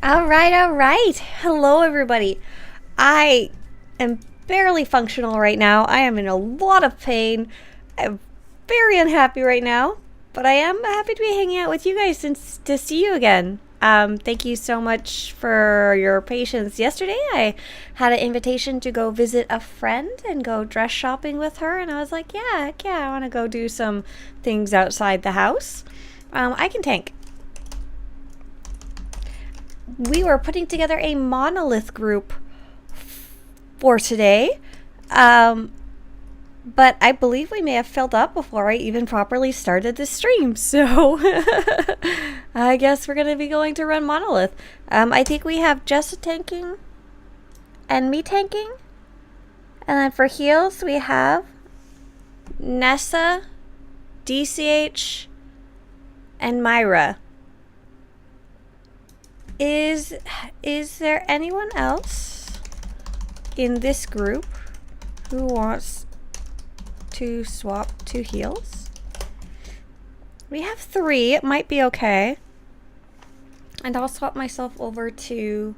All right, all right. Hello, everybody. I am barely functional right now. I am in a lot of pain. I'm very unhappy right now, but I am happy to be hanging out with you guys and to see you again. Thank you so much for your patience. Yesterday, I had an invitation to go visit a friend and go dress shopping with her, and I was like, yeah, I want to go do some things outside the house. I can tank. We were putting together a monolith group for today, but I believe we may have filled up before I even properly started the stream, so I guess we're going to be going to run monolith. I think we have Jessa tanking and me tanking, and then for heals we have Nessa, DCH, and Myra. Is there anyone else in this group who wants to swap to heals? We have 3. It might be okay. And I'll swap myself over to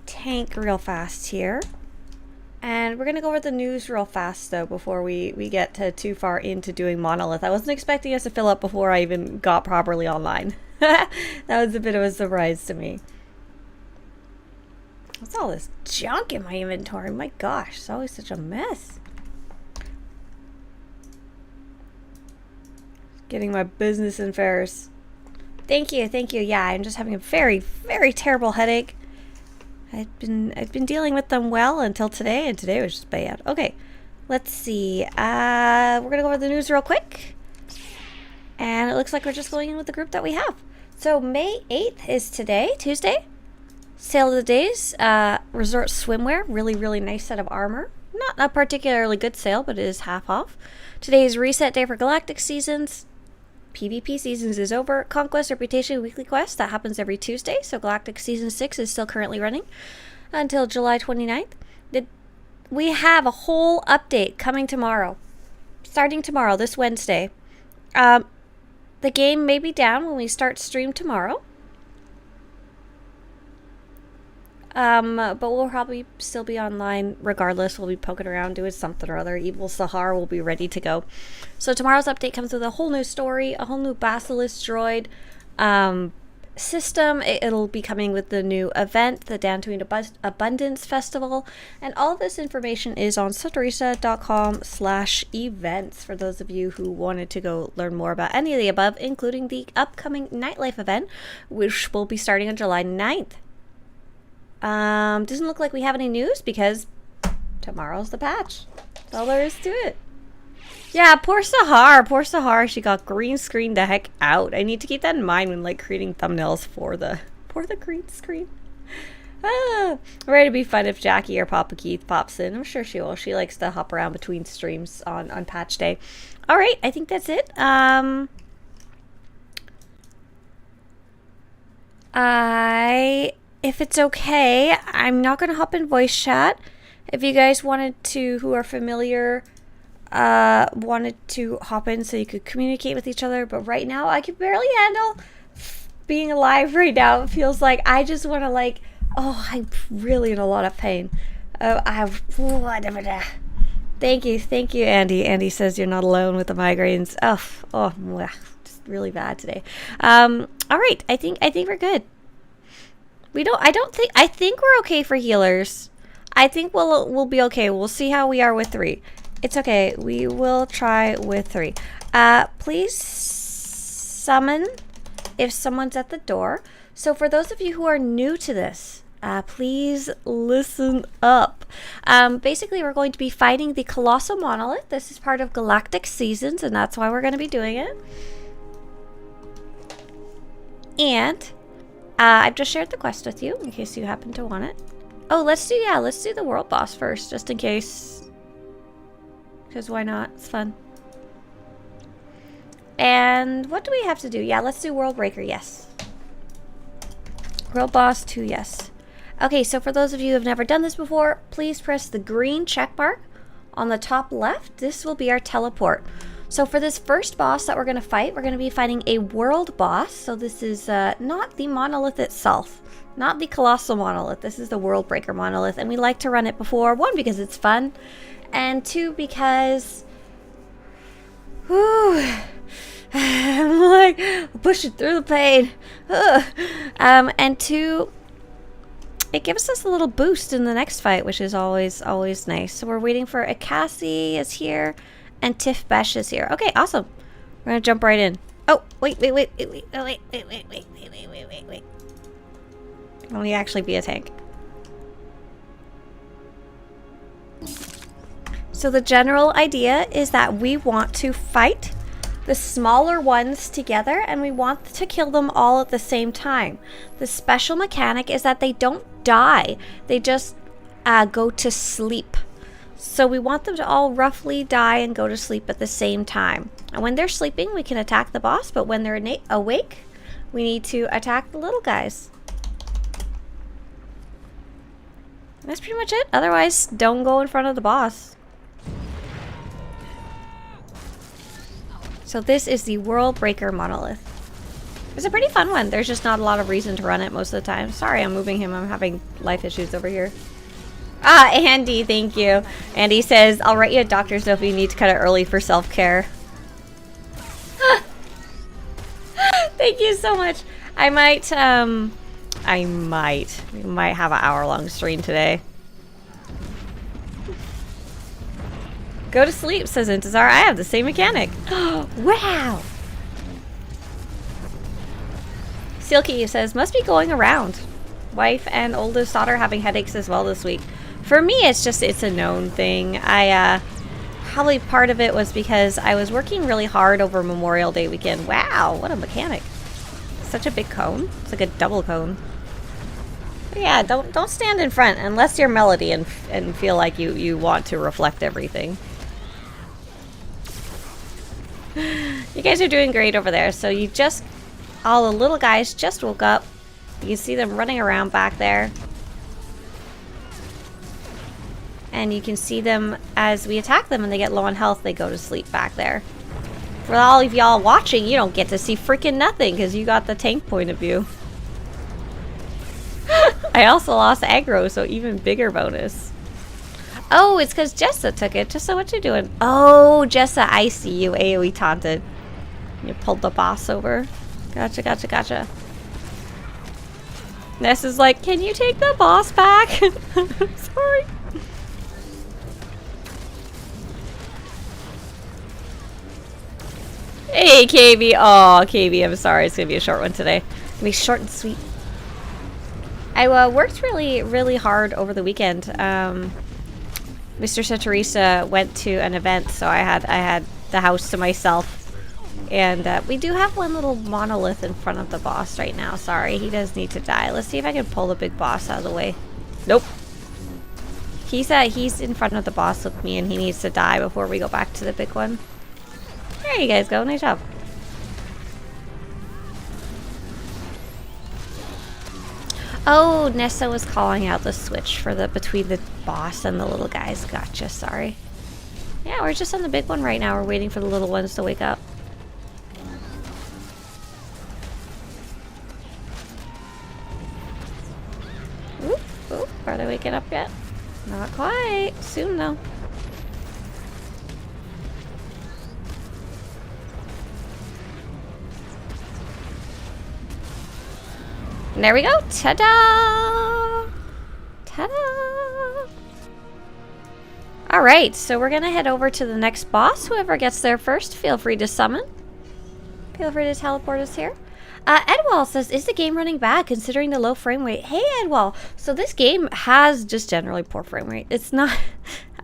tank real fast here. And we're going to go over the news real fast, though, before we get too far into doing monolith. I wasn't expecting us to fill up before I even got properly online. That was a bit of a surprise to me. What's all this junk in my inventory? My gosh, it's always such a mess. Getting my business in affairs. Thank you. Yeah, I'm just having a very, very terrible headache. I've been dealing with them well until today, and today was just bad. Okay, let's see. We're gonna go over the news real quick. And it looks like we're just going in with the group that we have. So May 8th is today, Tuesday. Sale of the days, resort swimwear, really nice set of armor. Not a particularly good sale, but it is half off. Today's reset day for Galactic Seasons. PvP Seasons is over. Conquest Reputation Weekly Quest, that happens every Tuesday, so Galactic Season 6 is still currently running until July 29th. We have a whole update coming tomorrow. Starting tomorrow, this Wednesday. The game may be down when we start stream tomorrow. But we'll probably still be online regardless. We'll be poking around doing something or other. Evil Sahar will be ready to go. So tomorrow's update comes with a whole new story, a whole new Basilisk droid system. It'll be coming with the new event, the Dantooine Abundance Festival. And all of this information is on Swtorista.com/events for those of you who wanted to go learn more about any of the above, including the upcoming Nightlife event, which will be starting on July 9th. Doesn't look like we have any news because tomorrow's the patch. That's all there is to it. Yeah, poor Sahar, she got green screened the heck out. I need to keep that in mind when creating thumbnails for the green screen. Ready to be fun if Jackie or Papa Keith pops in. I'm sure she will. She likes to hop around between streams on patch day. All right, I think that's it. If it's okay, I'm not going to hop in voice chat. If you guys wanted to, who are familiar, wanted to hop in so you could communicate with each other, but right now I can barely handle being alive right now. It feels like I just want to I'm really in a lot of pain. Thank you, Andy. Andy says you're not alone with the migraines. Just really bad today. All right, I think we're good. I think we're okay for healers. I think we'll be okay. We'll see how we are with 3. It's okay. We will try with 3. Please summon if someone's at the door. So for those of you who are new to this, please listen up. Basically, we're going to be fighting the Colossal Monolith. This is part of Galactic Seasons, and that's why we're going to be doing it. And I've just shared the quest with you in case you happen to want it. Oh, let's do the world boss first, just in case. Because why not? It's fun. And what do we have to do? Yeah, let's do World Breaker, yes. World boss 2, yes. Okay, so for those of you who have never done this before, please press the green check mark on the top left. This will be our teleport. So for this first boss that we're going to fight, we're going to be fighting a world boss. So this is not the monolith itself, not the colossal monolith. This is the world breaker monolith, and we like to run it before, one, because it's fun, and two, because whew, I'm like pushing through the pain. And two, it gives us a little boost in the next fight, which is always nice. So we're waiting for Akasi is here, and Tiff Besh is here. Okay, awesome. We're gonna jump right in. Oh, wait. Oh, wait. Let me actually be a tank. So the general idea is that we want to fight the smaller ones together, and we want to kill them all at the same time. The special mechanic is that they don't die. They just go to sleep. So we want them to all roughly die and go to sleep at the same time. And when they're sleeping, we can attack the boss, but when they're awake, we need to attack the little guys. And that's pretty much it. Otherwise, don't go in front of the boss. So this is the World Breaker Monolith. It's a pretty fun one. There's just not a lot of reason to run it most of the time. Sorry, I'm moving him. I'm having life issues over here. Ah, Andy, thank you. Andy says, I'll write you a doctor's note if you need to cut it early for self-care. Thank you so much. We might have an hour-long stream today. Go to sleep, says Intizar. I have the same mechanic. Wow! Silky says, must be going around. Wife and oldest daughter having headaches as well this week. For me, it's a known thing. Probably part of it was because I was working really hard over Memorial Day weekend. Wow, what a mechanic. Such a big cone. It's like a double cone. But yeah, don't stand in front unless you're Melody and feel like you want to reflect everything. You guys are doing great over there. So all the little guys just woke up. You can see them running around back there. And you can see them as we attack them and they get low on health, they go to sleep back there. For all of y'all watching, you don't get to see freaking nothing because you got the tank point of view. I also lost aggro, so even bigger bonus. Oh, it's because Jessa took it. Jessa, what you doing? Oh, Jessa, I see you. AoE taunted. You pulled the boss over. Gotcha. Ness is like, can you take the boss back? Sorry. Hey, KB. Oh, KB, I'm sorry. It's going to be a short one today. It's going to be short and sweet. I worked really hard over the weekend. Mr. Swtorista went to an event, so I had the house to myself. And we do have one little monolith in front of the boss right now. Sorry, he does need to die. Let's see if I can pull the big boss out of the way. Nope. He's in front of the boss with me, and he needs to die before we go back to the big one. There you guys go. Nice job. Oh, Nessa was calling out the switch for between the boss and the little guys. Gotcha, sorry. Yeah, we're just on the big one right now. We're waiting for the little ones to wake up. Oop, oop. Are they waking up yet? Not quite. Soon, though. And there we go. Ta-da! Ta-da! Alright, so we're gonna head over to the next boss. Whoever gets there first, feel free to summon. Feel free to teleport us here. Edwall says, is the game running bad considering the low frame rate? Hey, Edwall. So this game has just generally poor frame rate. It's not...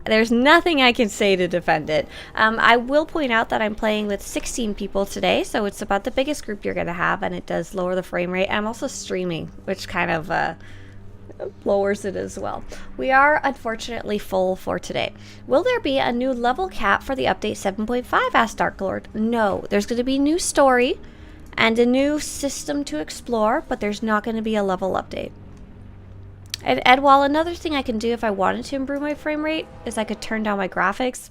There's nothing I can say to defend it. I will point out that I'm playing with 16 people today, so it's about the biggest group you're going to have, and it does lower the frame rate. I'm also streaming, which kind of lowers it as well. We are unfortunately full for today. Will there be a new level cap for the update 7.5? asked Dark Lord. No, there's going to be a new story and a new system to explore, but there's not going to be a level update. And Edwall, another thing I can do if I wanted to improve my frame rate is I could turn down my graphics.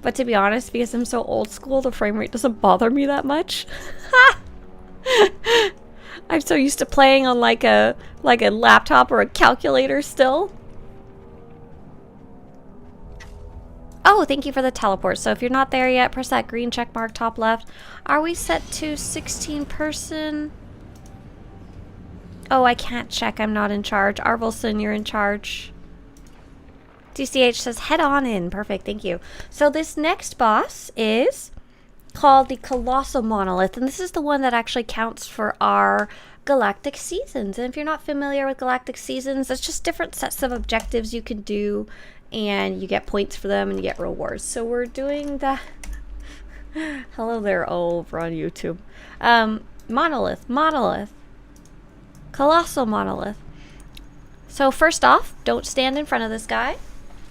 But to be honest, because I'm so old school, the frame rate doesn't bother me that much. I'm so used to playing on like a laptop or a calculator still. Oh, thank you for the teleport. So if you're not there yet, press that green check mark top left. Are we set to 16 person? Oh, I can't check. I'm not in charge. Arvelson, you're in charge. DCH says head on in. Perfect. Thank you. So this next boss is called the Colossal Monolith, and this is the one that actually counts for our galactic seasons. And if you're not familiar with galactic seasons, it's just different sets of objectives you can do, and you get points for them and you get rewards. So we're doing the hello there over on YouTube. Monolith, Colossal Monolith. So first off, don't stand in front of this guy.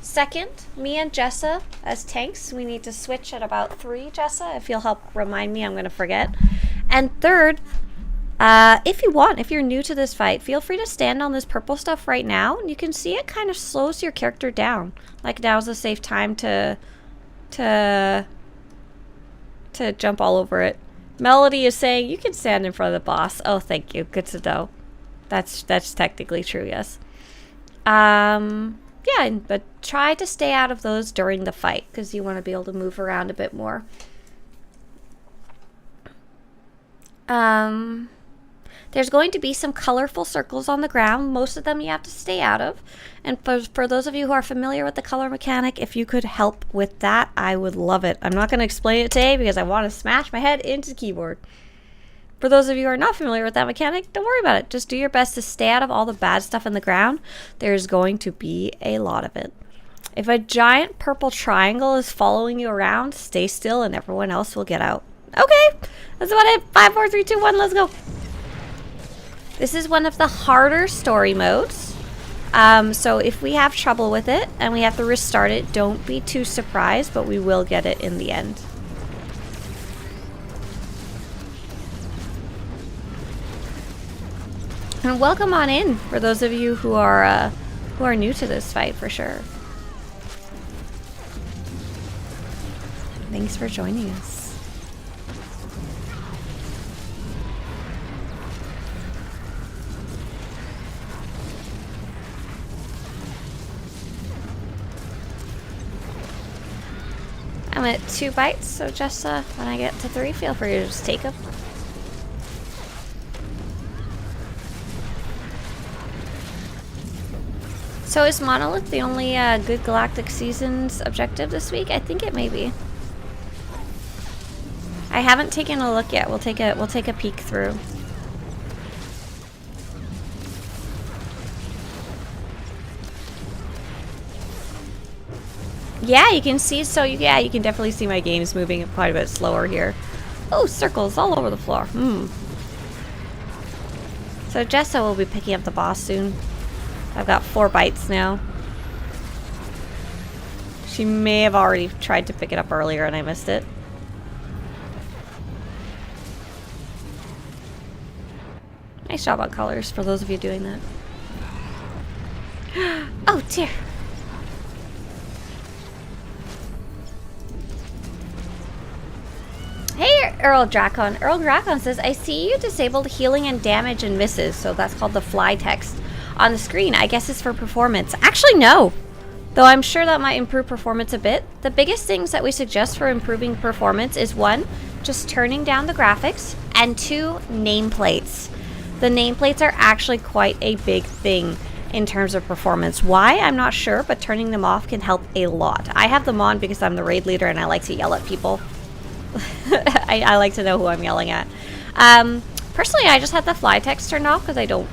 Second, me and Jessa as tanks. We need to switch at about 3, Jessa. If you'll help remind me, I'm going to forget. And third, if you want, if you're new to this fight, feel free to stand on this purple stuff right now. And you can see it kind of slows your character down. Like now's a safe time to jump all over it. Melody is saying you can stand in front of the boss. Oh, thank you. Good to know. That's technically true, yes. Yeah, but try to stay out of those during the fight because you want to be able to move around a bit more. There's going to be some colorful circles on the ground. Most of them you have to stay out of. And for those of you who are familiar with the color mechanic, if you could help with that, I would love it. I'm not going to explain it today because I want to smash my head into the keyboard. For those of you who are not familiar with that mechanic, don't worry about it. Just do your best to stay out of all the bad stuff in the ground. There's going to be a lot of it. If a giant purple triangle is following you around, stay still and everyone else will get out. Okay, that's about it. 5, 4, 3, 2, 1, let's go. This is one of the harder story modes. So if we have trouble with it and we have to restart it, don't be too surprised, but we will get it in the end. And welcome on in for those of you who are new to this fight for sure. Thanks for joining us. I'm at 2 bites, so just when I get to 3, feel free to just take them. So is Monolith the only good Galactic Seasons objective this week? I think it may be. I haven't taken a look yet. We'll take a peek through. Yeah, you can see. So yeah, you can definitely see my game's moving quite a bit slower here. Oh, circles all over the floor. So Jessa will be picking up the boss soon. I've got 4 bites now. She may have already tried to pick it up earlier and I missed it. Nice job on colors for those of you doing that. Oh dear. Hey Earl Dracon. Earl Dracon says, I see you disabled healing and damage and misses, so that's called the fly text on the screen. I guess it's for performance. Actually, no. Though I'm sure that might improve performance a bit. The biggest things that we suggest for improving performance is 1, just turning down the graphics, and 2, nameplates. The nameplates are actually quite a big thing in terms of performance. Why? I'm not sure, but turning them off can help a lot. I have them on because I'm the raid leader and I like to yell at people. I like to know who I'm yelling at. Personally, I just have the fly text turned off because I don't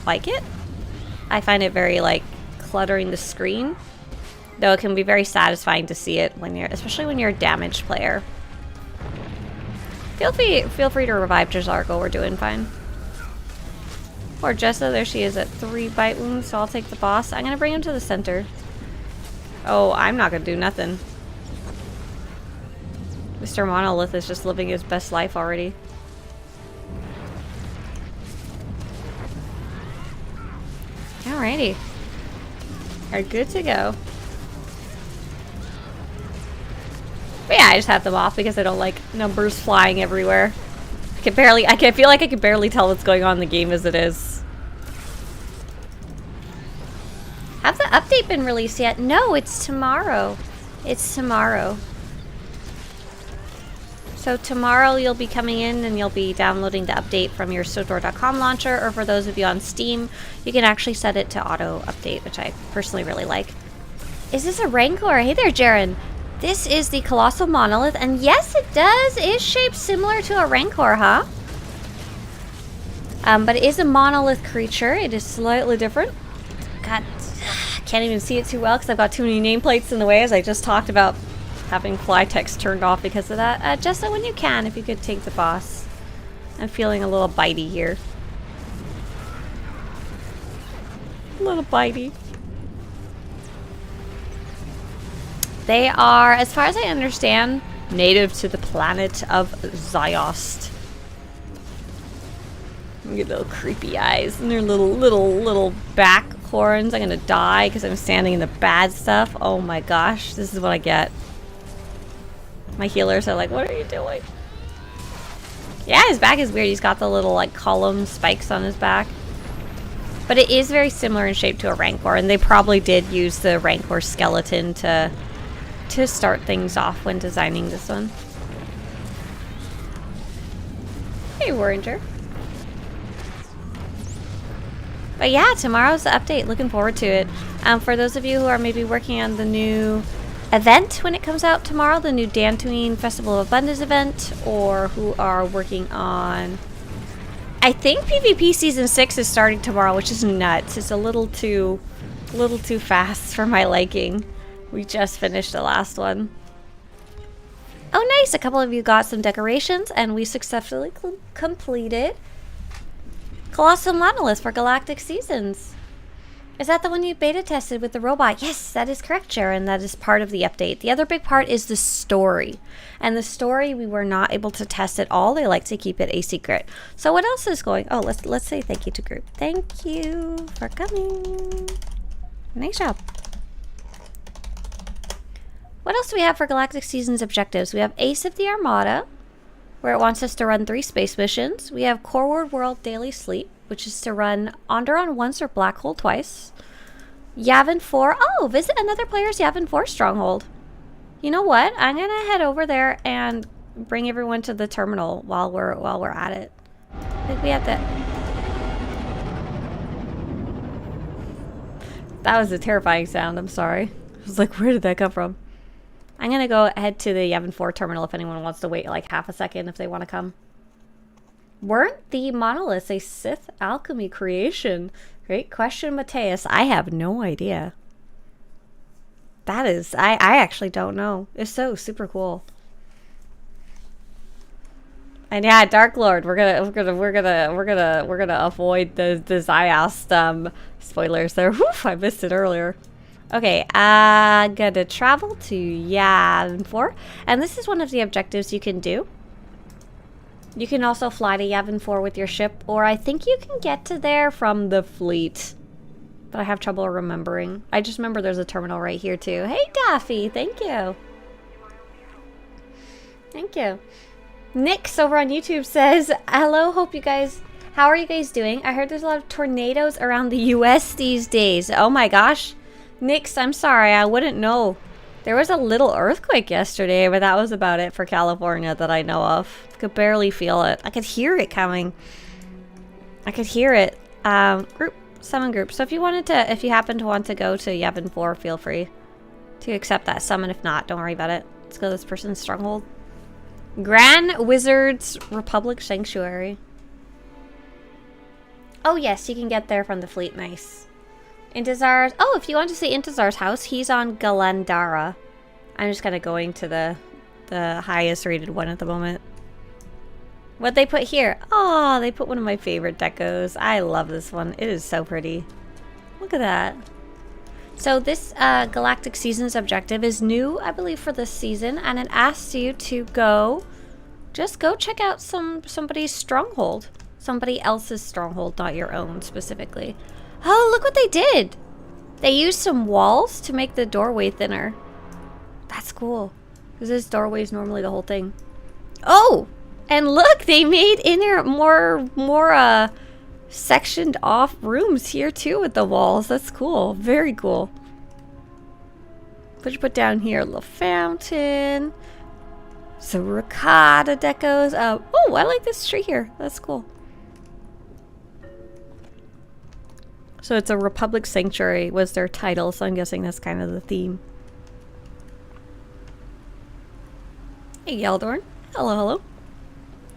like it. I find it very like cluttering the screen, though it can be very satisfying to see it when especially when you're a damaged player. Feel free to revive Jazargo. We're doing fine. Poor Jessa, there she is at 3 bite wounds, so I'll take the boss. I'm gonna bring him to the center. Oh, I'm not gonna do nothing. Mr. Monolith is just living his best life already. Alrighty. Are good to go. But yeah, I just have them off because I don't like numbers flying everywhere. I feel like I can barely tell what's going on in the game as it is. Have the update been released yet? No, it's tomorrow. It's tomorrow. So tomorrow you'll be coming in and you'll be downloading the update from your SWTOR.com launcher, or for those of you on Steam, you can actually set it to auto update, which I personally really like. Is this a Rancor? Hey there, Jaren. This is the Colossal Monolith, and yes, it does. It is shaped similar to a Rancor, huh? But it is a monolith creature. It is slightly different. God, I can't even see it too well because I've got too many nameplates in the way, as I just talked about having fly text turned off because of that. Just so when you can, if you could take the boss. I'm feeling a little bitey here. A little bitey. They are, as far as I understand, native to the planet of Ziost. Look at little creepy eyes and their little back horns. I'm gonna die because I'm standing in the bad stuff. Oh my gosh, this is what I get. My healers are like, what are you doing? Yeah, his back is weird. He's got the little like column spikes on his back. But it is very similar in shape to a Rancor, and they probably did use the Rancor skeleton to start things off when designing this one. Hey, Warringer. But yeah, tomorrow's the update. Looking forward to it. For those of you who are maybe working on the new event when it comes out tomorrow, the new Dantooine Festival of Abundance event, or who are working on, I think PvP Season 6 is starting tomorrow, which is nuts. It's a little too fast for my liking. We just finished the last one. Oh nice, a couple of you got some decorations and we successfully completed Colossal Monolith for Galactic Seasons. Is that the one you beta tested with the robot? Yes, that is correct, Sharon. That is part of the update. The other big part is the story. And the story we were not able to test at all. They like to keep it a secret. So what else is going? Oh, let's say thank you to group. Thank you for coming. Nice job. What else do we have for Galactic Seasons objectives? We have Ace of the Armada, where it wants us to run 3 space missions. We have Coreward World Daily Sleep, which is to run Onderon once or Black Hole twice. Yavin 4. Oh, visit another player's Yavin 4 stronghold. You know what? I'm gonna head over there and bring everyone to the terminal while we're at it. I think we have to. That was a terrifying sound. I'm sorry. I was like, where did that come from? I'm gonna go head to the Yavin 4 terminal if anyone wants to wait like half a second if they want to come. Weren't the monoliths a Sith alchemy creation? Great question, Mateus. I have no idea. That is, I actually don't know. It's so super cool. And yeah, Dark Lord, we're gonna avoid the Ziost spoilers there. Woof, I missed it earlier. Okay, I'm gonna travel to Yavin 4, and this is one of the objectives you can do. You can also fly to Yavin 4 with your ship, or I think you can get to there from the fleet. But I have trouble remembering. I just remember there's a terminal right here too. Hey Daffy, thank you. Thank you. Nix over on YouTube says, hello, how are you guys doing? I heard there's a lot of tornadoes around the US these days. Oh my gosh. Nix, I'm sorry, I wouldn't know. There was a little earthquake yesterday, but that was about it for California that I know of. I could barely feel it. I could hear it coming. I could hear it. Summon group. So if you happen to want to go to Yavin 4, feel free to accept that summon. If not, don't worry about it. Let's go to this person's stronghold. Grand Wizards Republic Sanctuary. Oh yes, you can get there from the fleet. Nice. Intezar's. Oh, if you want to see Intezar's house, he's on Galandara. I'm just kind of going to the highest rated one at the moment. What'd they put here? Oh, they put one of my favorite decos. I love this one. It is so pretty. Look at that. So this Galactic Seasons objective is new, I believe, for this season, and it asks you to just go check out somebody's stronghold. Somebody else's stronghold, not your own specifically. Oh, look what they did! They used some walls to make the doorway thinner. That's cool. Because this doorway is normally the whole thing. Oh! And look, they made inner more sectioned off rooms here too with the walls. That's cool. Very cool. What you put down here? A little fountain. Some ricotta decos. Oh, I like this tree here. That's cool. So it's a Republic Sanctuary was their title, so I'm guessing that's kind of the theme. Hey, Yeldorn. Hello, hello.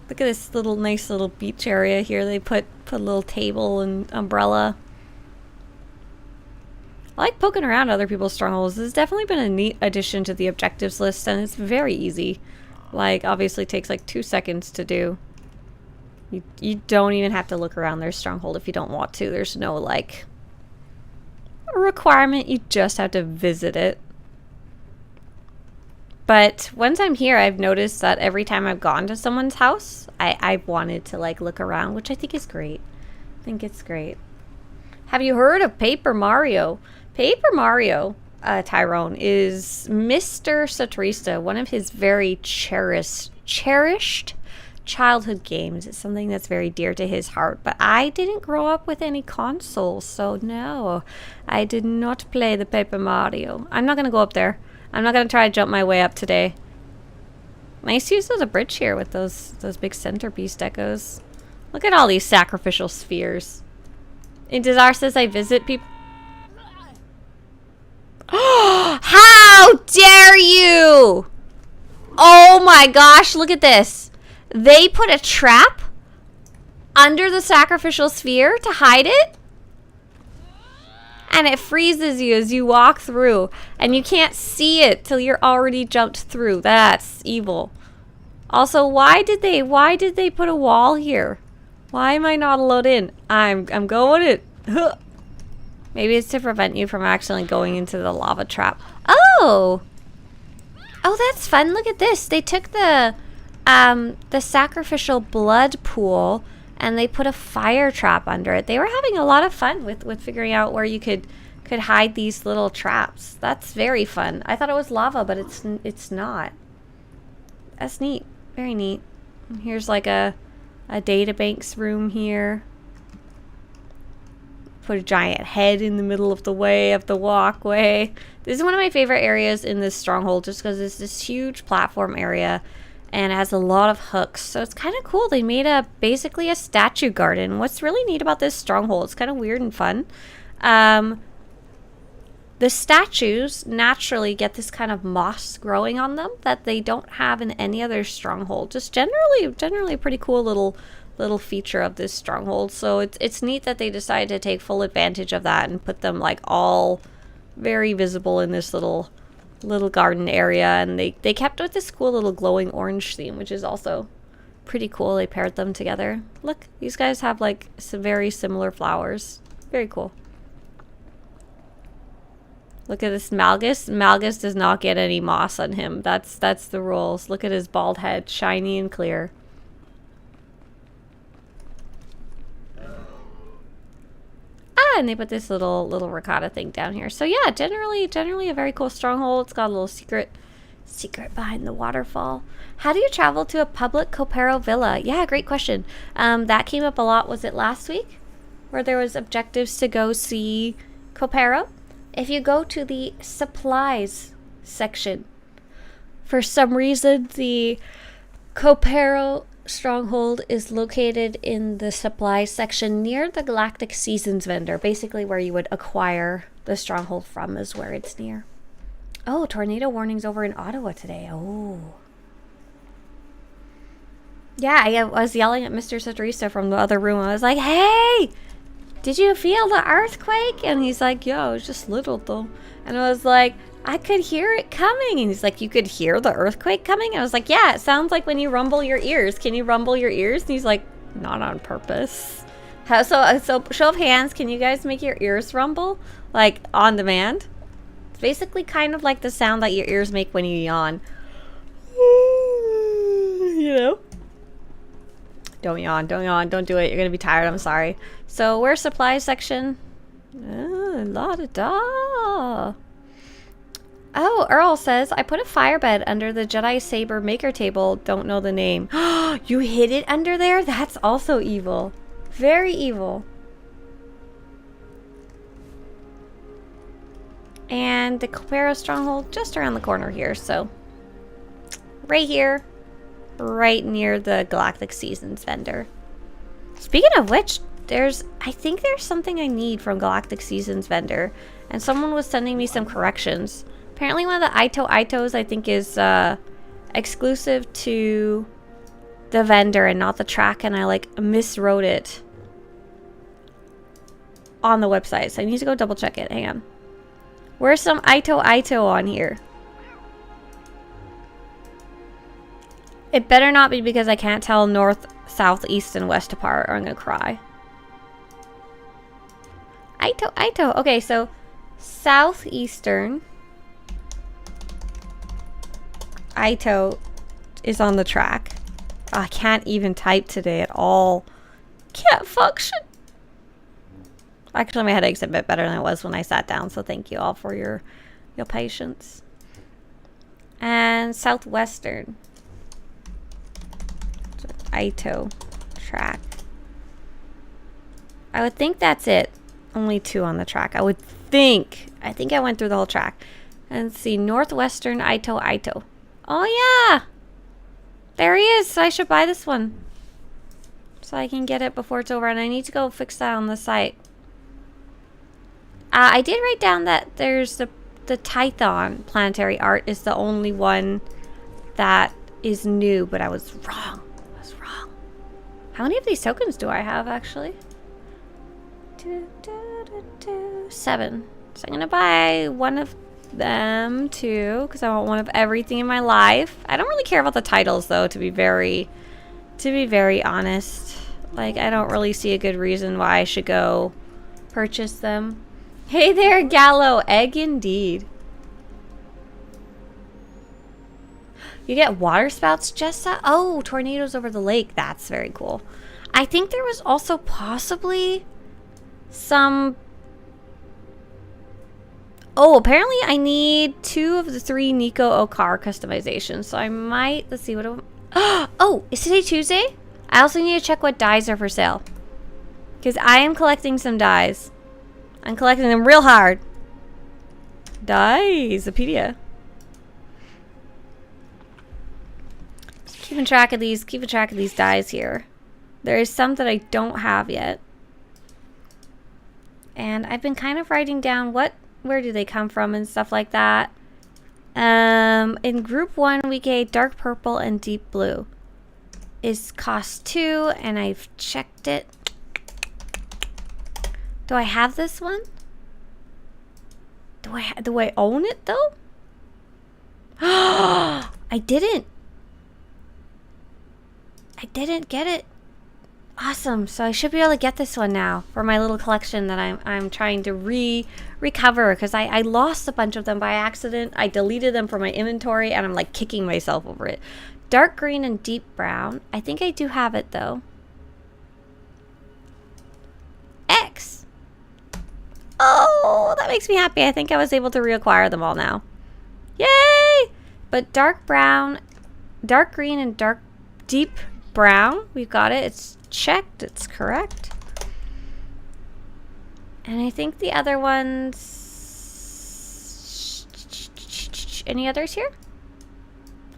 Look at this little nice little beach area here. They put a little table and umbrella. I like poking around other people's strongholds. This has definitely been a neat addition to the objectives list, and it's very easy. Like, obviously takes like 2 seconds to do. You don't even have to look around their stronghold if you don't want to. There's no, like, requirement. You just have to visit it. But once I'm here, I've noticed that every time I've gone to someone's house, I've wanted to, like, look around, which I think is great. I think it's great. Have you heard of Paper Mario? Paper Mario, Tyrone, is Mr. Swtorista, one of his very cherished childhood games. It's something that's very dear to his heart, but I didn't grow up with any consoles, so no, I did not play the Paper Mario. I'm not gonna go up there. I'm not gonna try to jump my way up today. Nice use of the bridge here with those big centerpiece decos. Look at all these sacrificial spheres. Intizar says I visit people. How dare you! Oh my gosh, look at this. They put a trap under the sacrificial sphere to hide it, and it freezes you as you walk through, and you can't see it till you're already jumped through. That's evil. Also, why did they put a wall here? Why am I not allowed in? I'm going in. Maybe it's to prevent you from accidentally going into the lava trap. Oh, that's fun. Look at this. They took the sacrificial blood pool and they put a fire trap under it. They were having a lot of fun with figuring out where you could hide these little traps. That's very fun. I thought it was lava, but it's not. That's neat. Very neat. Here's like a databanks room here. Put a giant head in the middle of the walkway. This is one of my favorite areas in this stronghold just because it's this huge platform area and it has a lot of hooks. So it's kind of cool. They made basically a statue garden. What's really neat about this stronghold, it's kind of weird and fun. The statues naturally get this kind of moss growing on them that they don't have in any other stronghold. Just generally a pretty cool little feature of this stronghold. So it's neat that they decided to take full advantage of that and put them like all very visible in this little garden area, and they kept with this cool little glowing orange theme, which is also pretty cool. They paired them together. Look, these guys have like some very similar flowers. Very cool. Look at this Malgus. Malgus does not get any moss on him. That's the rules. Look at his bald head, shiny and clear. And they put this little ricotta thing down here. So yeah, generally a very cool stronghold. It's got a little secret behind the waterfall. How do you travel to a public Copero villa? Yeah, great question. That came up a lot. Was it last week? Where there was objectives to go see Copero? If you go to the supplies section, for some reason the Copero stronghold is located in the supplies section near the Galactic Seasons vendor. Basically where you would acquire the stronghold from is where it's near. Oh, tornado warnings over in Ottawa today. Oh. Yeah, I was yelling at Mr. Swtorista from the other room. I was like, hey, did you feel the earthquake? And he's like, yo, it was just little though. And I was like, I could hear it coming. And he's like, you could hear the earthquake coming? And I was like, yeah, it sounds like when you rumble your ears. Can you rumble your ears? And he's like, not on purpose. So show of hands, can you guys make your ears rumble? Like, on demand? It's basically kind of like the sound that your ears make when you yawn. You know? Don't yawn, don't do it. You're gonna be tired, I'm sorry. So, where's supplies section? La-da-da. Oh, Earl says, I put a firebed under the Jedi Saber maker table. Don't know the name. You hid it under there? That's also evil. Very evil. And the Copero Stronghold just around the corner here, so right here, right near the Galactic Seasons vendor. Speaking of which, I think there's something I need from Galactic Seasons vendor, and someone was sending me some corrections. Apparently one of the Itos I think is exclusive to the vendor and not the track, and I like miswrote it on the website, so I need to go double check it. Hang on. Where's some Ito on here? It better not be because I can't tell north, south, east, and west apart or I'm gonna cry. Ito. Okay, so southeastern Ito is on the track. Oh, I can't even type today at all. Can't function. Actually, my headache's a bit better than it was when I sat down, so thank you all for your patience. And southwestern Ito track. I would think that's it. Only 2 on the track. I would think. I think I went through the whole track. And let's see, northwestern Ito. Oh yeah! There he is, so I should buy this one. So I can get it before it's over, and I need to go fix that on the site. I did write down that there's the Tython planetary art is the only one that is new, but I was wrong. How many of these tokens do I have, actually? 7. So I'm gonna buy one of them too, because I want one of everything in my life. I don't really care about the titles though, to be very honest. Like, I don't really see a good reason why I should go purchase them. Hey there, Gallo. Egg indeed. You get water spouts, Jessa? Oh, tornadoes over the lake. That's very cool. I think there was also possibly some... Oh, apparently I need 2 of the 3 Nico Okar customizations. So I might... Let's see what... Oh, is today Tuesday? I also need to check what dyes are for sale. Because I am collecting some dyes. I'm collecting them real hard. Dyesapedia. Keeping track of these dyes here. There is some that I don't have yet. And I've been kind of writing down where do they come from and stuff like that. In group 1 we get dark purple and deep blue. Is cost 2, and I've checked it. Do I have this one? Do I own it though? I didn't get it. Awesome. So I should be able to get this one now for my little collection that I'm trying to recover, because I lost a bunch of them by accident. I deleted them from my inventory and I'm like kicking myself over it. Dark green and deep brown. I think I do have it though. X. Oh, that makes me happy. I think I was able to reacquire them all now. Yay! But dark brown, dark green, and deep brown. We've got it. It's checked. It's correct. And I think the other ones... Any others here?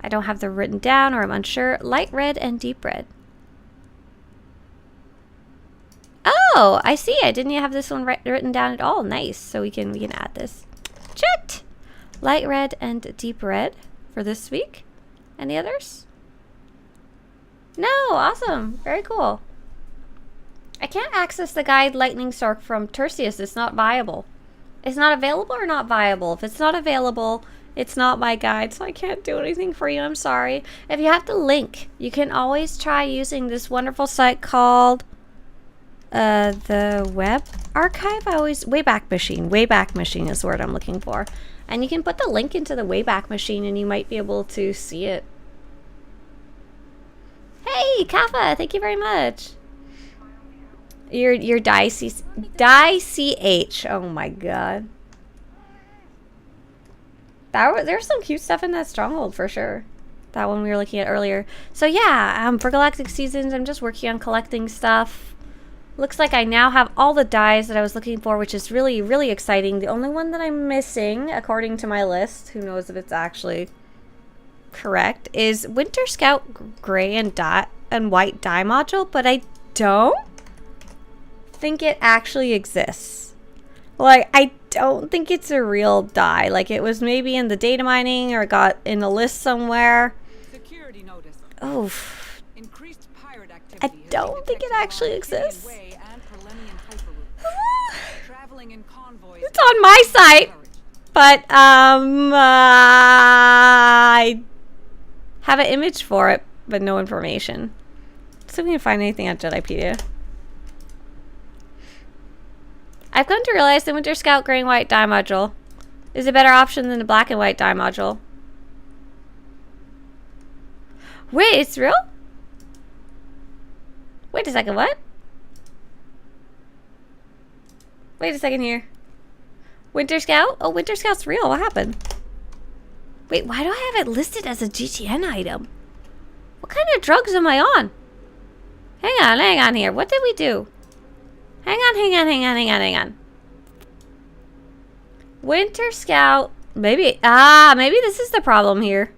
I don't have them written down, or I'm unsure. Light red and deep red. Oh, I see. I didn't have this one written down at all. Nice. So we can add this. Checked. Light red and deep red for this week. Any others? No. Awesome. Very cool. I can't access the guide Lightning Stork from Tertius. It's not viable. It's not available or not viable? If it's not available, it's not my guide, so I can't do anything for you. I'm sorry. If you have the link, you can always try using this wonderful site called the Web Archive. Wayback Machine. Wayback Machine is the word I'm looking for. And you can put the link into the Wayback Machine and you might be able to see it. Hey, Kappa, thank you very much. Your Die CH. Oh my god. There's some cute stuff in that Stronghold for sure. That one we were looking at earlier. So yeah, for Galactic Seasons, I'm just working on collecting stuff. Looks like I now have all the dies that I was looking for, which is really, really exciting. The only one that I'm missing, according to my list, who knows if it's actually correct, is Winter Scout Gray and White die module, but I don't think it actually exists. Like, I don't think it's a real die. Like, it was maybe in the data mining or got in a list somewhere. Security notice. Oh, Increased pirate activity I don't think it actually exists. It's on my site, but I have an image for it, but no information. Let's see if we can find anything on Jedipedia. I've come to realize the Winter Scout Gray and White die module is a better option than the Black and White die module. Wait, it's real? Wait a second, what? Wait a second here. Winter Scout? Oh, Winter Scout's real. What happened? Wait, why do I have it listed as a GTN item? What kind of drugs am I on? Hang on here. What did we do? Hang on. Winter Scout. Maybe this is the problem here.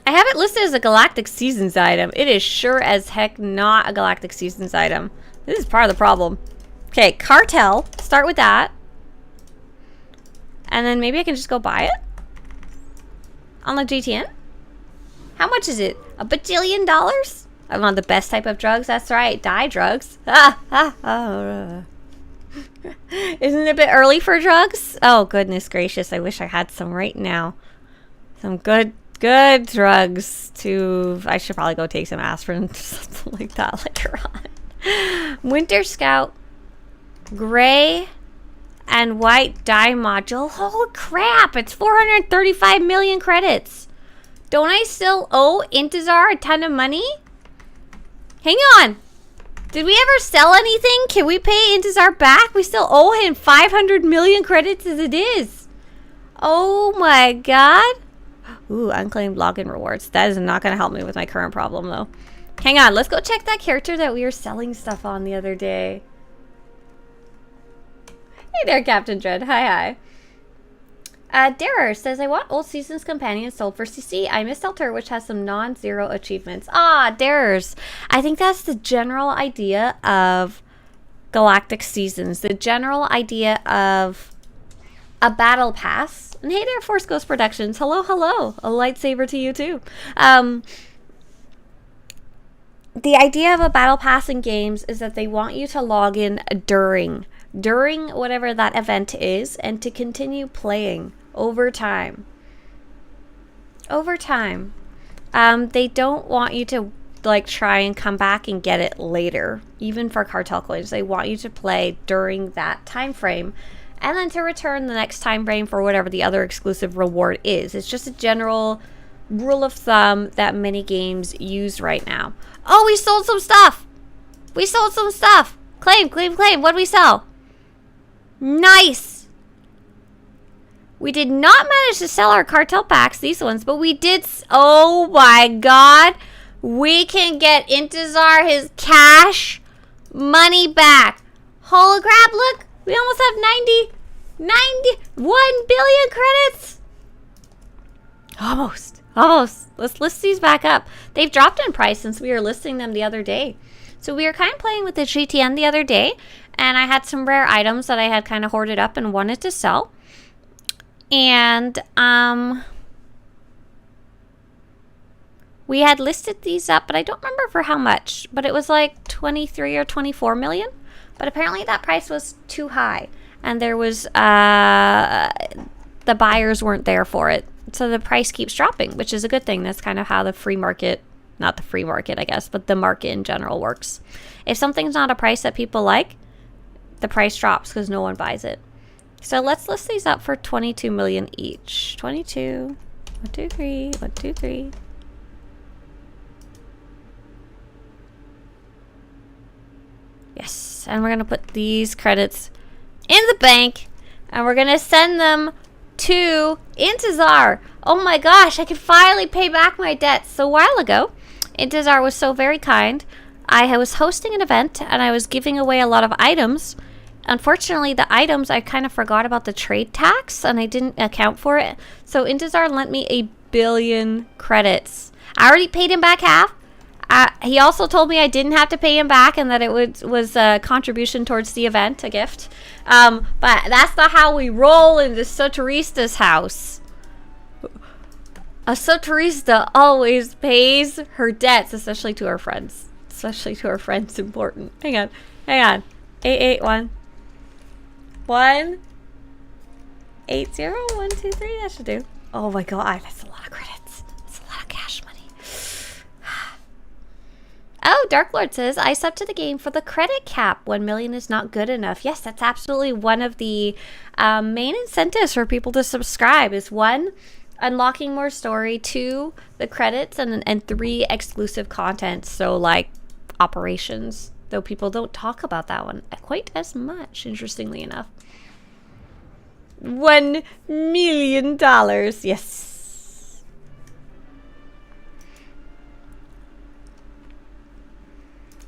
I have it listed as a Galactic Seasons item. It is sure as heck not a Galactic Seasons item. This is part of the problem. Okay, Cartel. Start with that. And then maybe I can just go buy it? On the GTN? How much is it? $1 bajillion? I want the best type of drugs. That's right. Die drugs. Isn't it a bit early for drugs? Oh, goodness gracious. I wish I had some right now. Some good drugs to... I should probably go take some aspirin or something like that later on. Winter Scout Gray and White die module. Holy crap! It's 435 million credits. Don't I still owe Intezar a ton of money? Hang on. Did we ever sell anything? Can we pay Intezar back? We still owe him 500 million credits as it is. Oh my god. Ooh, unclaimed login rewards. That is not going to help me with my current problem, though. Hang on. Let's go check that character that we were selling stuff on the other day. Hey there, Captain Dread. Hi. Darer says, I want Old Season's Companion sold for CC. I missed SWTOR, which has some non-zero achievements. Ah, Darers. I think that's the general idea of Galactic Seasons. The general idea of a battle pass. And hey there, Force Ghost Productions. Hello. A lightsaber to you, too. The idea of a battle pass in games is that they want you to log in during whatever that event is and to continue playing over time. They don't want you to like try and come back and get it later. Even for cartel coins, they want you to play during that time frame and then to return the next time frame for whatever the other exclusive reward is. It's just a general rule of thumb that many games use right now. Oh, we sold some stuff. Claim. What did we sell? Nice. We did not manage to sell our cartel packs, these ones, but we did. Oh my god. We can get Intezar his cash money back. Holy crap, look. We almost have 91 billion credits. Almost. Let's list these back up. They've dropped in price since we were listing them the other day. So we were kind of playing with the GTN the other day, and I had some rare items that I had kind of hoarded up and wanted to sell. And we had listed these up, but I don't remember for how much, but it was like 23 or 24 million. But apparently that price was too high, and there was the buyers weren't there for it. So the price keeps dropping, which is a good thing. That's kind of how the free market, not the free market, I guess, but the market in general works. If something's not a price that people like, the price drops because no one buys it. So let's list these up for 22 million each. 22. 1, 2, 3. 1, 2, 3. Yes. And we're going to put these credits in the bank. And we're going to send them to Intezar. Oh my gosh, I can finally pay back my debts. So a while ago, Intezar was so very kind. I was hosting an event and I was giving away a lot of items. Unfortunately, the items, I kind of forgot about the trade tax and I didn't account for it. So Intezar lent me 1 billion credits. I already paid him back half. He also told me I didn't have to pay him back and that it was a contribution towards the event, a gift. But that's not how we roll in the Swtorista's house. A Swtorista always pays her debts, especially to her friends. Especially to her friends, important. Hang on. 881. 180 123. That should do. Oh my god, that's a lot of credits. That's a lot of cash money. Oh, Dark Lord says, I sub to the game for the credit cap. 1 million is not good enough. Yes, that's absolutely one of the main incentives for people to subscribe is 1, unlocking more story, 2, the credits, and 3, exclusive content. So like operations, though people don't talk about that one quite as much, interestingly enough. $1 million. Yes.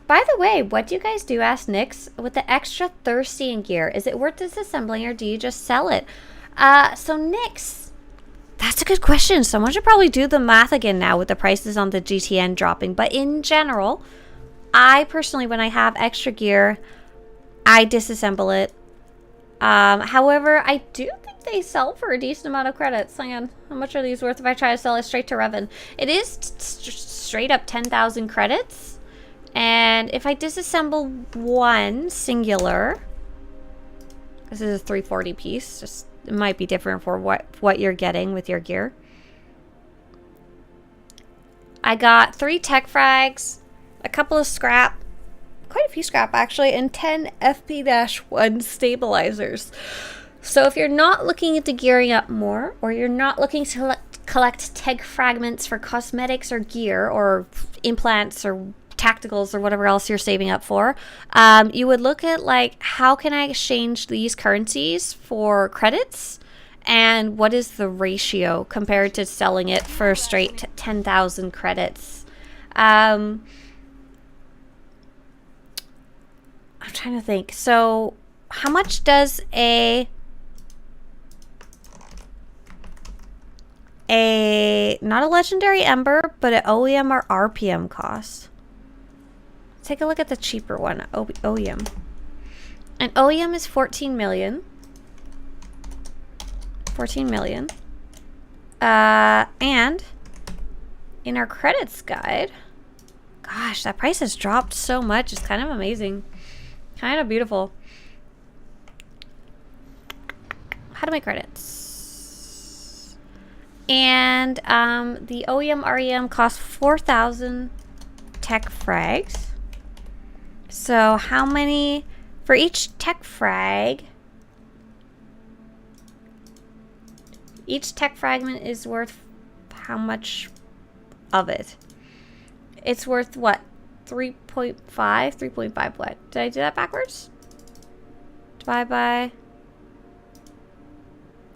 By the way, what do you guys do, asked Nyx, with the extra Thirstian gear? Is it worth disassembling or do you just sell it? So Nyx, that's a good question. Someone should probably do the math again now with the prices on the GTN dropping. But in general, I personally, when I have extra gear, I disassemble it. However, I do think they sell for a decent amount of credits. Hang on, how much are these worth if I try to sell it straight to Revan? It is straight up 10,000 credits. And if I disassemble 1 singular, this is a 340 piece, just it might be different for what you're getting with your gear. I got 3 tech frags, a couple of scrap, quite a few scrap actually, and 10 FP-1 stabilizers. So if you're not looking into gearing up more, or you're not looking to collect tech fragments for cosmetics or gear, or implants or tacticals or whatever else you're saving up for, you would look at like, how can I exchange these currencies for credits, and what is the ratio compared to selling it for straight 10,000 credits. I'm trying to think. So how much does a not a legendary ember but an OEM or RPM cost? Take a look at the cheaper one, OEM. And OEM is 14 million. 14 million. And in our credits guide, gosh, that price has dropped so much. It's kind of amazing. Kind of beautiful. How to make credits. And the OEM REM costs 4,000 tech frags. So how many for each tech frag? Each tech fragment is worth how much of it? It's worth what? 3.5? 3.5 what? Did I do that backwards? Divide by...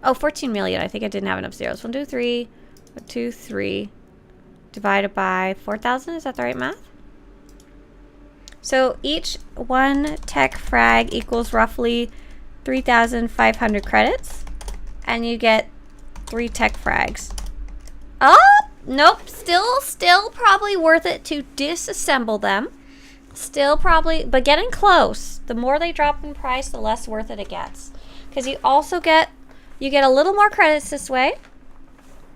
Oh, 14 million. I think I didn't have enough zeros. 1, 2, 3. 1, 2, 3. Divided by 4,000. Is that the right math? So each 1 tech frag equals roughly 3,500 credits. And you get 3 tech frags. Oh, nope. Still probably worth it to disassemble them. Still probably, but getting close. The more they drop in price, the less worth it gets. Because you also get, you get a little more credits this way.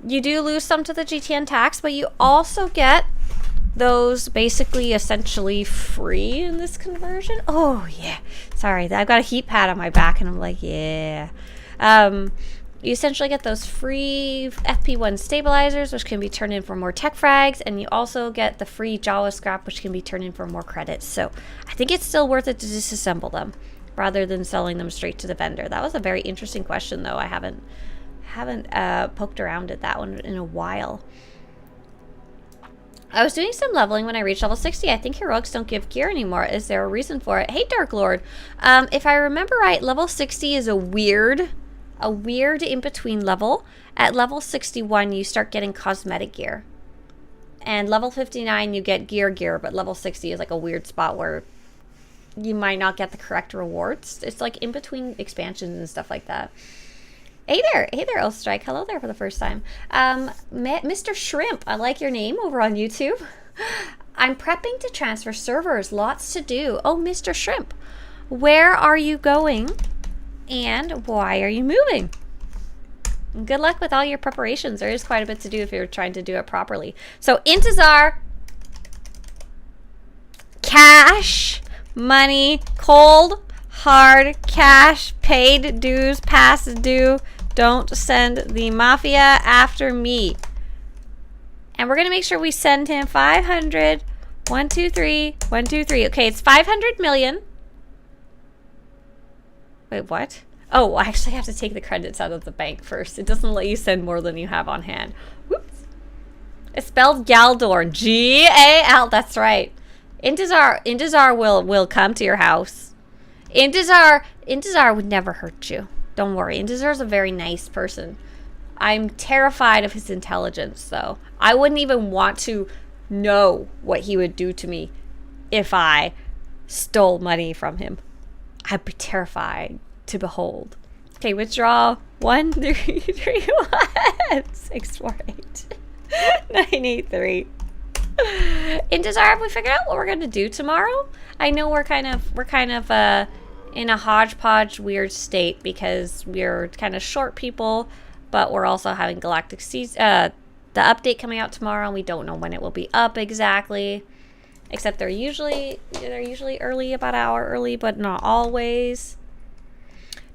You do lose some to the GTN tax, but you also get those basically essentially free in this conversion. Oh yeah, sorry, I've got a heat pad on my back and I'm like, yeah. You essentially get those free FP1 stabilizers, which can be turned in for more tech frags, and you also get the free Jawa scrap, which can be turned in for more credits. So I think it's still worth it to disassemble them rather than selling them straight to the vendor. That was a very interesting question, though. I haven't poked around at that one in a while. I was doing some leveling when I reached level 60. I think heroics don't give gear anymore. Is there a reason for it? Hey, Dark Lord. If I remember right, level 60 is a weird a weird in-between level. At level 61, you start getting cosmetic gear. And level 59, you get gear, but level 60 is like a weird spot where you might not get the correct rewards. It's like in between expansions and stuff like that. Hey there, Ostrike. Hello there for the first time. Mr. Shrimp, I like your name over on YouTube. I'm prepping to transfer servers. Lots to do. Oh, Mr. Shrimp, where are you going and why are you moving? Good luck with all your preparations. There is quite a bit to do if you're trying to do it properly. So, Intezar, cash, money, cold, hard, cash, paid, dues, past due. Don't send the mafia after me. And we're going to make sure we send him 500. 1, 2, 3. 1, 2, 3. Okay, it's 500 million. Wait, what? Oh, I actually have to take the credits out of the bank first. It doesn't let you send more than you have on hand. Whoops. It's spelled Galdorn. G-A-L. That's right. Intezar will come to your house. Intezar would never hurt you. Don't worry. Intezar's a very nice person. I'm terrified of his intelligence, though. I wouldn't even want to know what he would do to me if I stole money from him. I'd be terrified to behold. Okay, withdraw 1, 3, 3, 1, 6, 4, 8, 9, 8, 3. Intezar, have we figured out what we're gonna do tomorrow? I know we're kind of in a hodgepodge weird state because we're kind of short people, but we're also having Galactic Season, the update coming out tomorrow, and we don't know when it will be up exactly. Except they're usually early, about an hour early, but not always.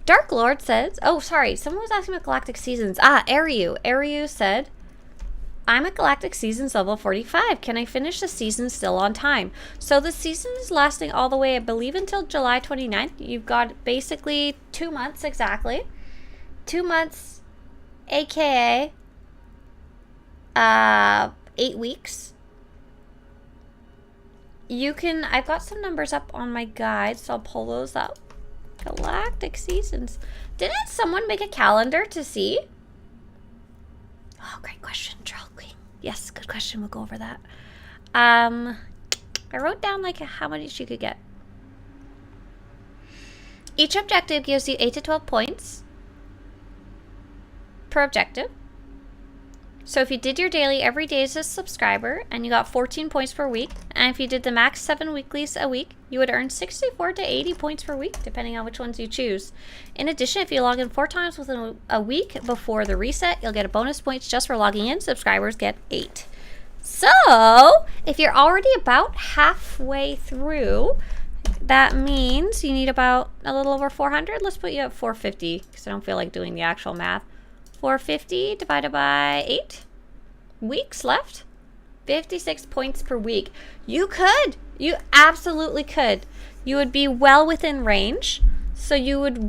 Dark Lord says, oh, sorry, someone was asking about Galactic Seasons. Ariu said, I'm at Galactic Seasons level 45. Can I finish the season still on time? So the season is lasting all the way, I believe, until July 29th. You've got basically 2 months exactly. 2 months, aka 8 weeks. You can, I've got some numbers up on my guide, so I'll pull those up. Galactic Seasons. Didn't someone make a calendar to see? Oh, great question, Troll Queen. Yes, good question. We'll go over that. I wrote down like how many you could get. Each objective gives you 8 to 12 points per objective. So if you did your daily every day as a subscriber and you got 14 points per week, and if you did the max 7 weeklies a week, you would earn 64 to 80 points per week, depending on which ones you choose. In addition, if you log in 4 times within a week before the reset, you'll get a bonus points just for logging in. Subscribers get 8. So if you're already about halfway through, that means you need about a little over 400. Let's put you at 450 because I don't feel like doing the actual math. 450 divided by 8 weeks left. 56 points per week. You could. You absolutely could. You would be well within range. So you would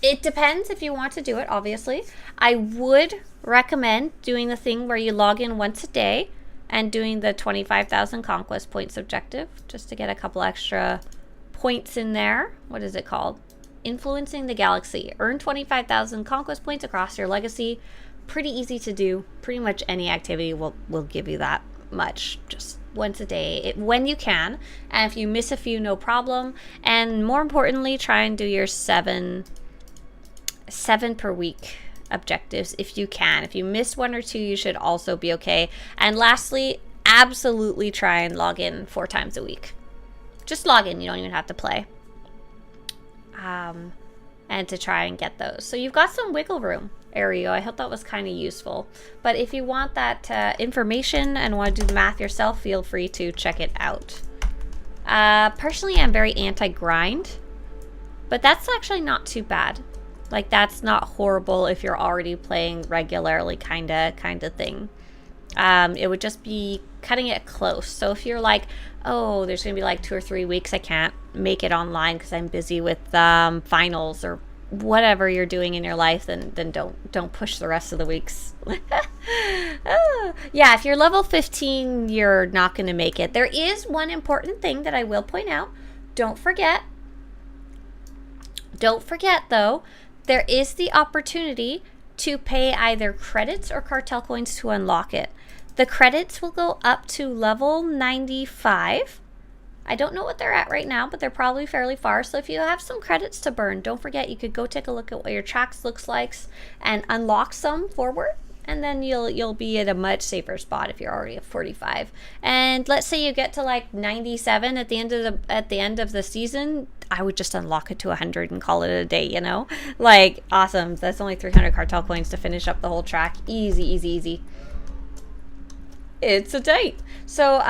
it depends if you want to do it, obviously. I would recommend doing the thing where you log in once a day and doing the 25,000 conquest points objective just to get a couple extra points in there. What is it called? Influencing the galaxy. Earn 25,000 conquest points across your legacy. Pretty easy to do. Pretty much any activity will give you that much. Just once a day when you can. And if you miss a few, no problem. And more importantly, try and do your 7 per week objectives if you can. If you miss 1 or 2, you should also be okay. And lastly, absolutely try and log in 4 times a week. Just log in. You don't even have to play. And to try and get those. So you've got some wiggle room, Ario. I hope that was kind of useful. But if you want that information and want to do the math yourself, feel free to check it out. Personally, I'm very anti-grind, but that's actually not too bad. Like, that's not horrible if you're already playing regularly kind of thing. It would just be cutting it close. So if you're like, oh, there's going to be like 2 or 3 weeks I can't make it online because I'm busy with finals or whatever you're doing in your life, then don't push the rest of the weeks. Oh. Yeah, if you're level 15, you're not going to make it. There is one important thing that I will point out. Don't forget though, there is the opportunity to pay either credits or cartel coins to unlock it. The credits will go up to level 95. I don't know what they're at right now, but they're probably fairly far. So if you have some credits to burn, don't forget you could go take a look at what your tracks looks like and unlock some forward. And then you'll be at a much safer spot if you're already at 45. And let's say you get to like 97 at the end of the season, I would just unlock it to 100 and call it a day, you know? Like, awesome. That's only 300 cartel coins to finish up the whole track. Easy, easy, easy. It's a date. So,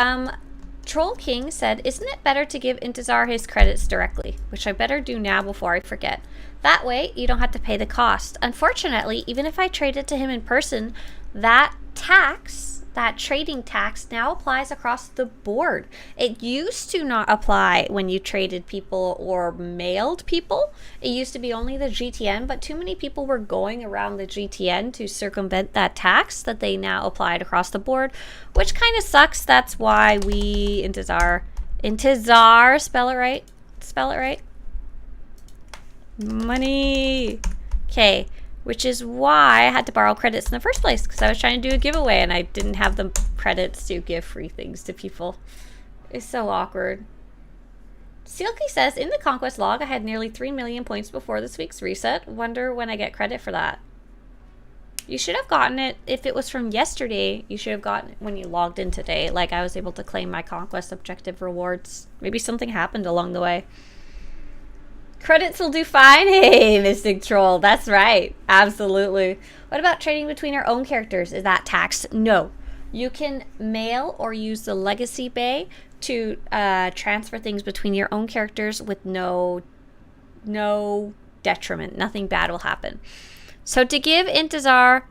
Troll King said, isn't it better to give Intezar his credits directly? Which I better do now before I forget. That way, you don't have to pay the cost. Unfortunately, even if I traded to him in person, that tax, that trading tax, now applies across the board. It used to not apply when you traded people or mailed people. It used to be only the GTN, but too many people were going around the GTN to circumvent that tax that they now applied across the board, which kind of sucks. That's why we, Intezar, spell it right. Money. Okay, which is why I had to borrow credits in the first place, because I was trying to do a giveaway and I didn't have the credits to give free things to people. It's so awkward. Silky says, in the conquest log, I had nearly 3 million points before this week's reset. Wonder when I get credit for that. You should have gotten it if it was from yesterday. You should have gotten it when you logged in today. Like, I was able to claim my conquest objective rewards. Maybe something happened along the way. Credits will do fine. Hey, Mystic Troll. That's right. Absolutely. What about trading between our own characters? Is that taxed? No. You can mail or use the legacy bay to transfer things between your own characters with no detriment. Nothing bad will happen. So to give Intezar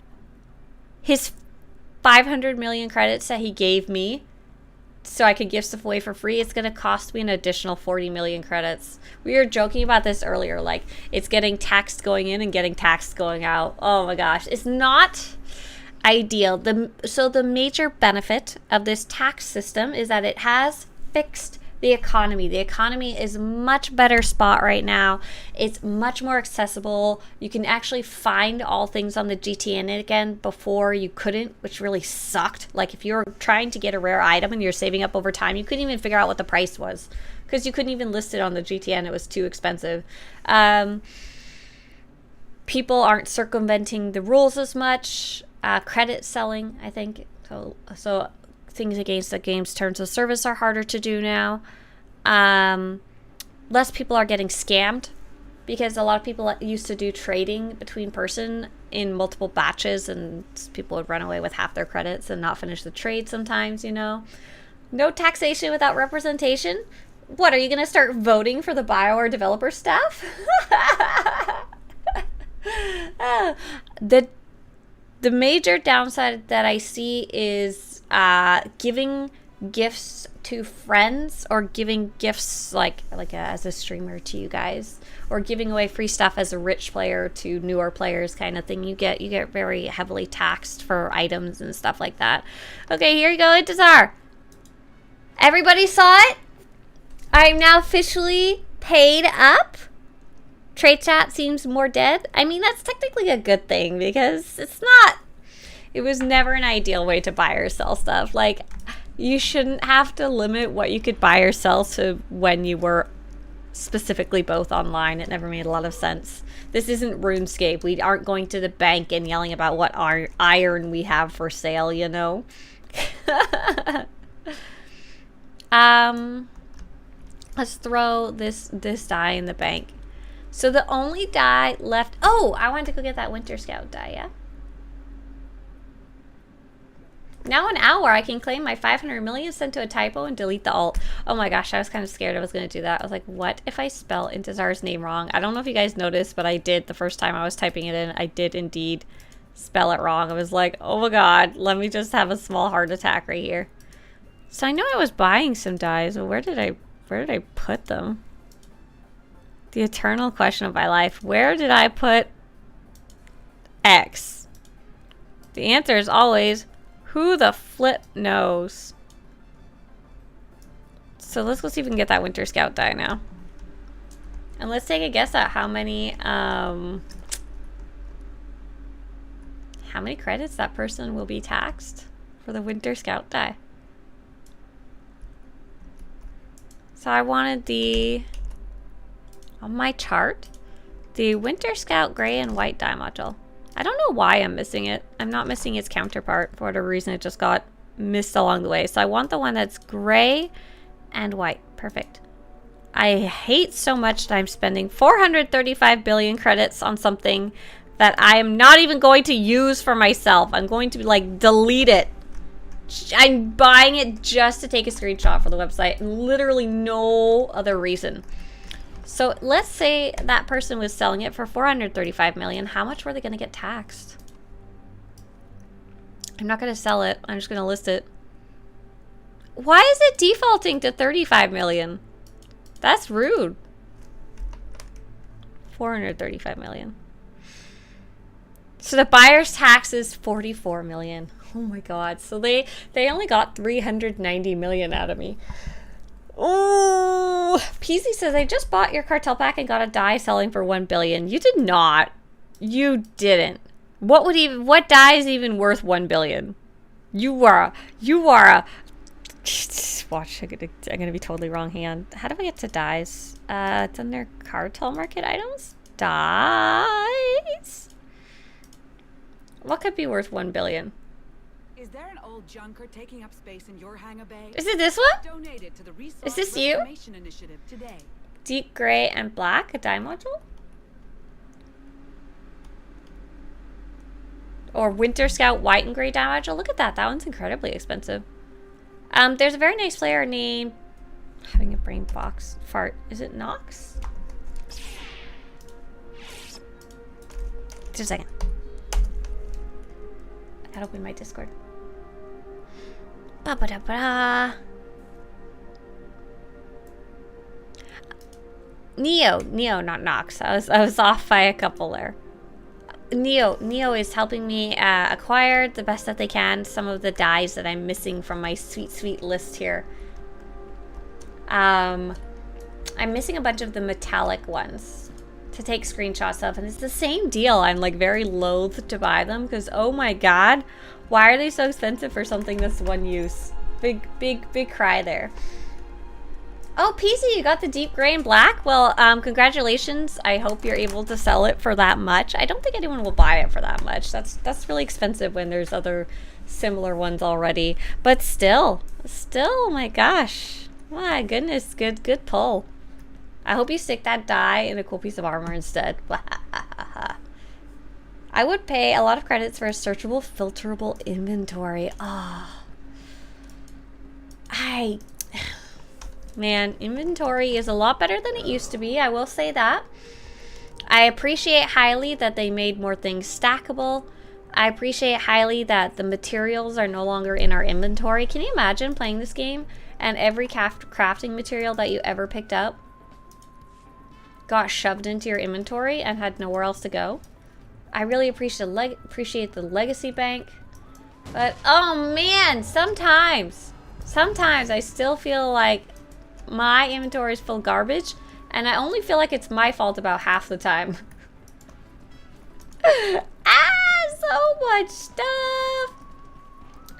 his 500 million credits that he gave me, so I could give stuff away for free, it's going to cost me an additional 40 million credits. We were joking about this earlier, like it's getting taxed going in and getting taxed going out. Oh my gosh, it's not ideal. So the major benefit of this tax system is that it has fixed the economy. The economy is much better spot right now. It's much more accessible. You can actually find all things on the GTN again. Before you couldn't, which really sucked. Like if you were trying to get a rare item and you're saving up over time, you couldn't even figure out what the price was because you couldn't even list it on the GTN. It was too expensive. People aren't circumventing the rules as much. Credit selling, I think. So things against the game's terms of service are harder to do now. Less people are getting scammed because a lot of people used to do trading between person in multiple batches and people would run away with half their credits and not finish the trade sometimes, you know. No taxation without representation. What, are you going to start voting for the BioWare developer staff? The major downside that I see is giving gifts to friends or giving gifts as a streamer to you guys or giving away free stuff as a rich player to newer players kind of thing. You get very heavily taxed for items and stuff like that. Okay, here you go, Intezar. Everybody saw it? I'm now officially paid up. Trade chat seems more dead. I mean, that's technically a good thing because it was never an ideal way to buy or sell stuff. Like, you shouldn't have to limit what you could buy or sell to when you were specifically both online. It never made a lot of sense. This isn't RuneScape. We aren't going to the bank and yelling about what iron we have for sale, you know? Let's throw this die in the bank. So the only die left... Oh, I wanted to go get that Winter Scout die, yeah? Now an hour, I can claim my 500 million, sent to a typo, and delete the alt. Oh my gosh, I was kind of scared I was going to do that. I was like, what if I spell Intezar's name wrong? I don't know if you guys noticed, but I did the first time I was typing it in. I did indeed spell it wrong. I was like, oh my god, let me just have a small heart attack right here. So I know I was buying some dies, but where did I put them? The eternal question of my life. Where did I put X? The answer is always, who the flip knows? So let's go see if we can get that Winter Scout die now. And let's take a guess at how many how many credits that person will be taxed for the Winter Scout die. So I wanted on my chart, the Winter Scout gray and white dye module. I don't know why I'm missing it. I'm not missing its counterpart. For whatever reason, it just got missed along the way. So I want the one that's gray and white. Perfect. I hate so much that I'm spending 435 billion credits on something that I am not even going to use for myself. I'm going to like delete it. I'm buying it just to take a screenshot for the website and literally no other reason. So let's say that person was selling it for 435 million. How much were they going to get taxed? I'm not going to sell it. I'm just going to list it. Why is it defaulting to 35 million? That's rude. 435 million. So the buyer's tax is 44 million. Oh my god. So they only got 390 million out of me. Oh, PZ says, I just bought your cartel pack and got a die selling for 1 billion. You did not. You didn't. What die is even worth 1 billion? You are a watch, I'm gonna be totally wrong. Hang on. How do I get to dies? It's under cartel market items. Dies. What could be worth 1 billion? Is there an old junker taking up space in your hangar bay? Is it this one? Donate it to the Resource Is this you? Reclamation Initiative today. Deep gray and black, a dye module? Or Winter Scout white and gray dye module? Look at that. That one's incredibly expensive. There's a very nice player named... Having a brain box fart. Is it Nox? Just a second. I gotta open my Discord. Ba-ba-da-ba-da. Neo, not Nox. I was off by a couple there. Neo is helping me acquire the best that they can some of the dyes that I'm missing from my sweet list here. I'm missing a bunch of the metallic ones to take screenshots of, and it's the same deal. I'm like very loath to buy them because oh my god, why are they so expensive for something that's one use? Big cry there. Oh, PC, you got the deep gray and black? Well, congratulations. I hope you're able to sell it for that much. I don't think anyone will buy it for that much. That's really expensive when there's other similar ones already. But still, my gosh. My goodness, good pull. I hope you stick that die in a cool piece of armor instead. I would pay a lot of credits for a searchable, filterable inventory. Man, inventory is a lot better than it used to be. I will say that. I appreciate highly that they made more things stackable. I appreciate highly that the materials are no longer in our inventory. Can you imagine playing this game and every crafting material that you ever picked up got shoved into your inventory and had nowhere else to go? I really appreciate the legacy bank. But, oh man, sometimes I still feel like my inventory is full of garbage, and I only feel like it's my fault about half the time. So much stuff.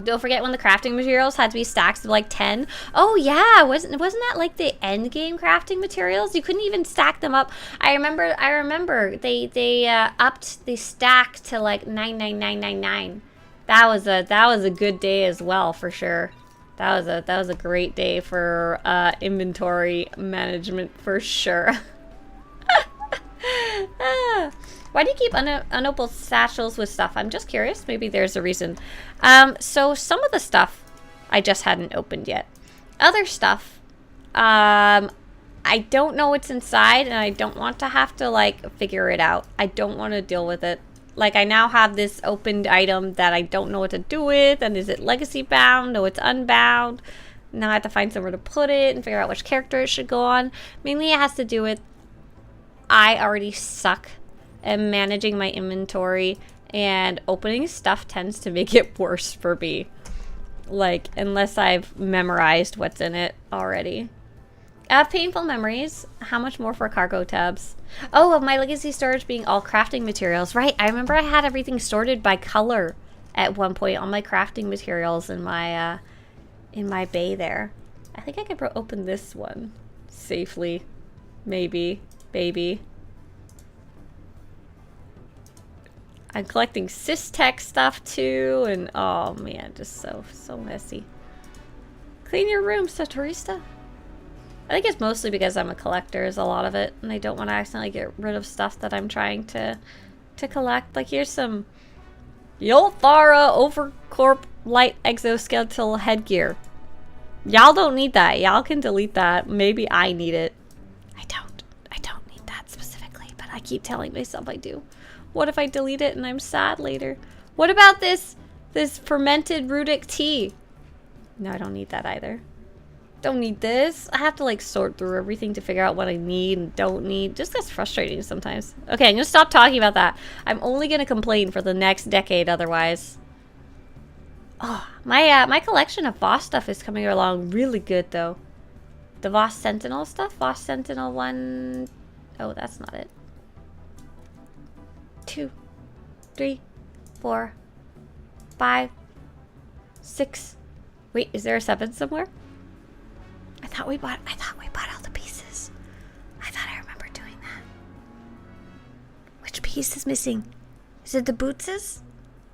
Don't forget when the crafting materials had to be stacks of like 10. Oh yeah, wasn't that like the end game crafting materials? You couldn't even stack them up. I remember they upped the stack to like 99999. That was a good day as well for sure. That was a great day for inventory management for sure. Why do you keep unopened satchels with stuff? I'm just curious. Maybe there's a reason. So some of the stuff I just hadn't opened yet. Other stuff, I don't know what's inside, and I don't want to have to like figure it out. I don't want to deal with it. Like, I now have this opened item that I don't know what to do with, and is it legacy bound? No, it's unbound. Now I have to find somewhere to put it and figure out which character it should go on. Mainly it has to do with I already suck at managing my inventory, and opening stuff tends to make it worse for me. Like, unless I've memorized what's in it already. Painful memories. How much more for cargo tabs? Oh, of my legacy storage being all crafting materials. Right, I remember I had everything sorted by color at one point, all my crafting materials in my bay there. I think I could open this one safely. Maybe. Baby. I'm collecting Systech stuff too, and oh man, just so messy. Clean your room, Swtorista. I think it's mostly because I'm a collector is a lot of it, and I don't want to accidentally get rid of stuff that I'm trying to collect. Like here's some Yolthara Overcorp light exoskeletal headgear. Y'all don't need that. Y'all can delete that. Maybe I need it. I don't need that specifically, but I keep telling myself I do. What if I delete it and I'm sad later? What about this fermented Rudic tea? No, I don't need that either. Don't need this. I have to like sort through everything to figure out what I need and don't need. Just gets frustrating sometimes. Okay, I'm gonna stop talking about that. I'm only gonna complain for the next decade otherwise. Oh, my collection of Voss stuff is coming along really good though. The Voss Sentinel stuff. Voss Sentinel 1. Oh, that's not it. 2, 3, 4, 5, 6. Wait, is there a 7 somewhere? I thought we bought all the pieces. I thought I remember doing that. Which piece is missing? Is it the bootses?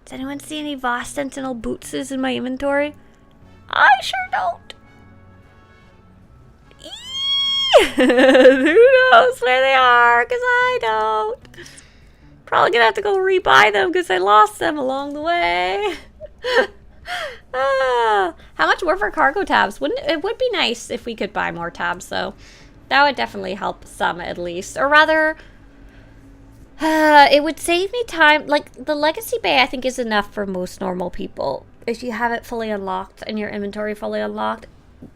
Does anyone see any Voss Sentinel bootses in my inventory? I sure don't. Who knows where they are? Because I don't. Probably gonna have to go rebuy them because I lost them along the way. How much more for cargo tabs? It would be nice if we could buy more tabs though. That would definitely help some at least. Or rather, it would save me time. Like the legacy bay I think is enough for most normal people. If you have it fully unlocked and your inventory fully unlocked.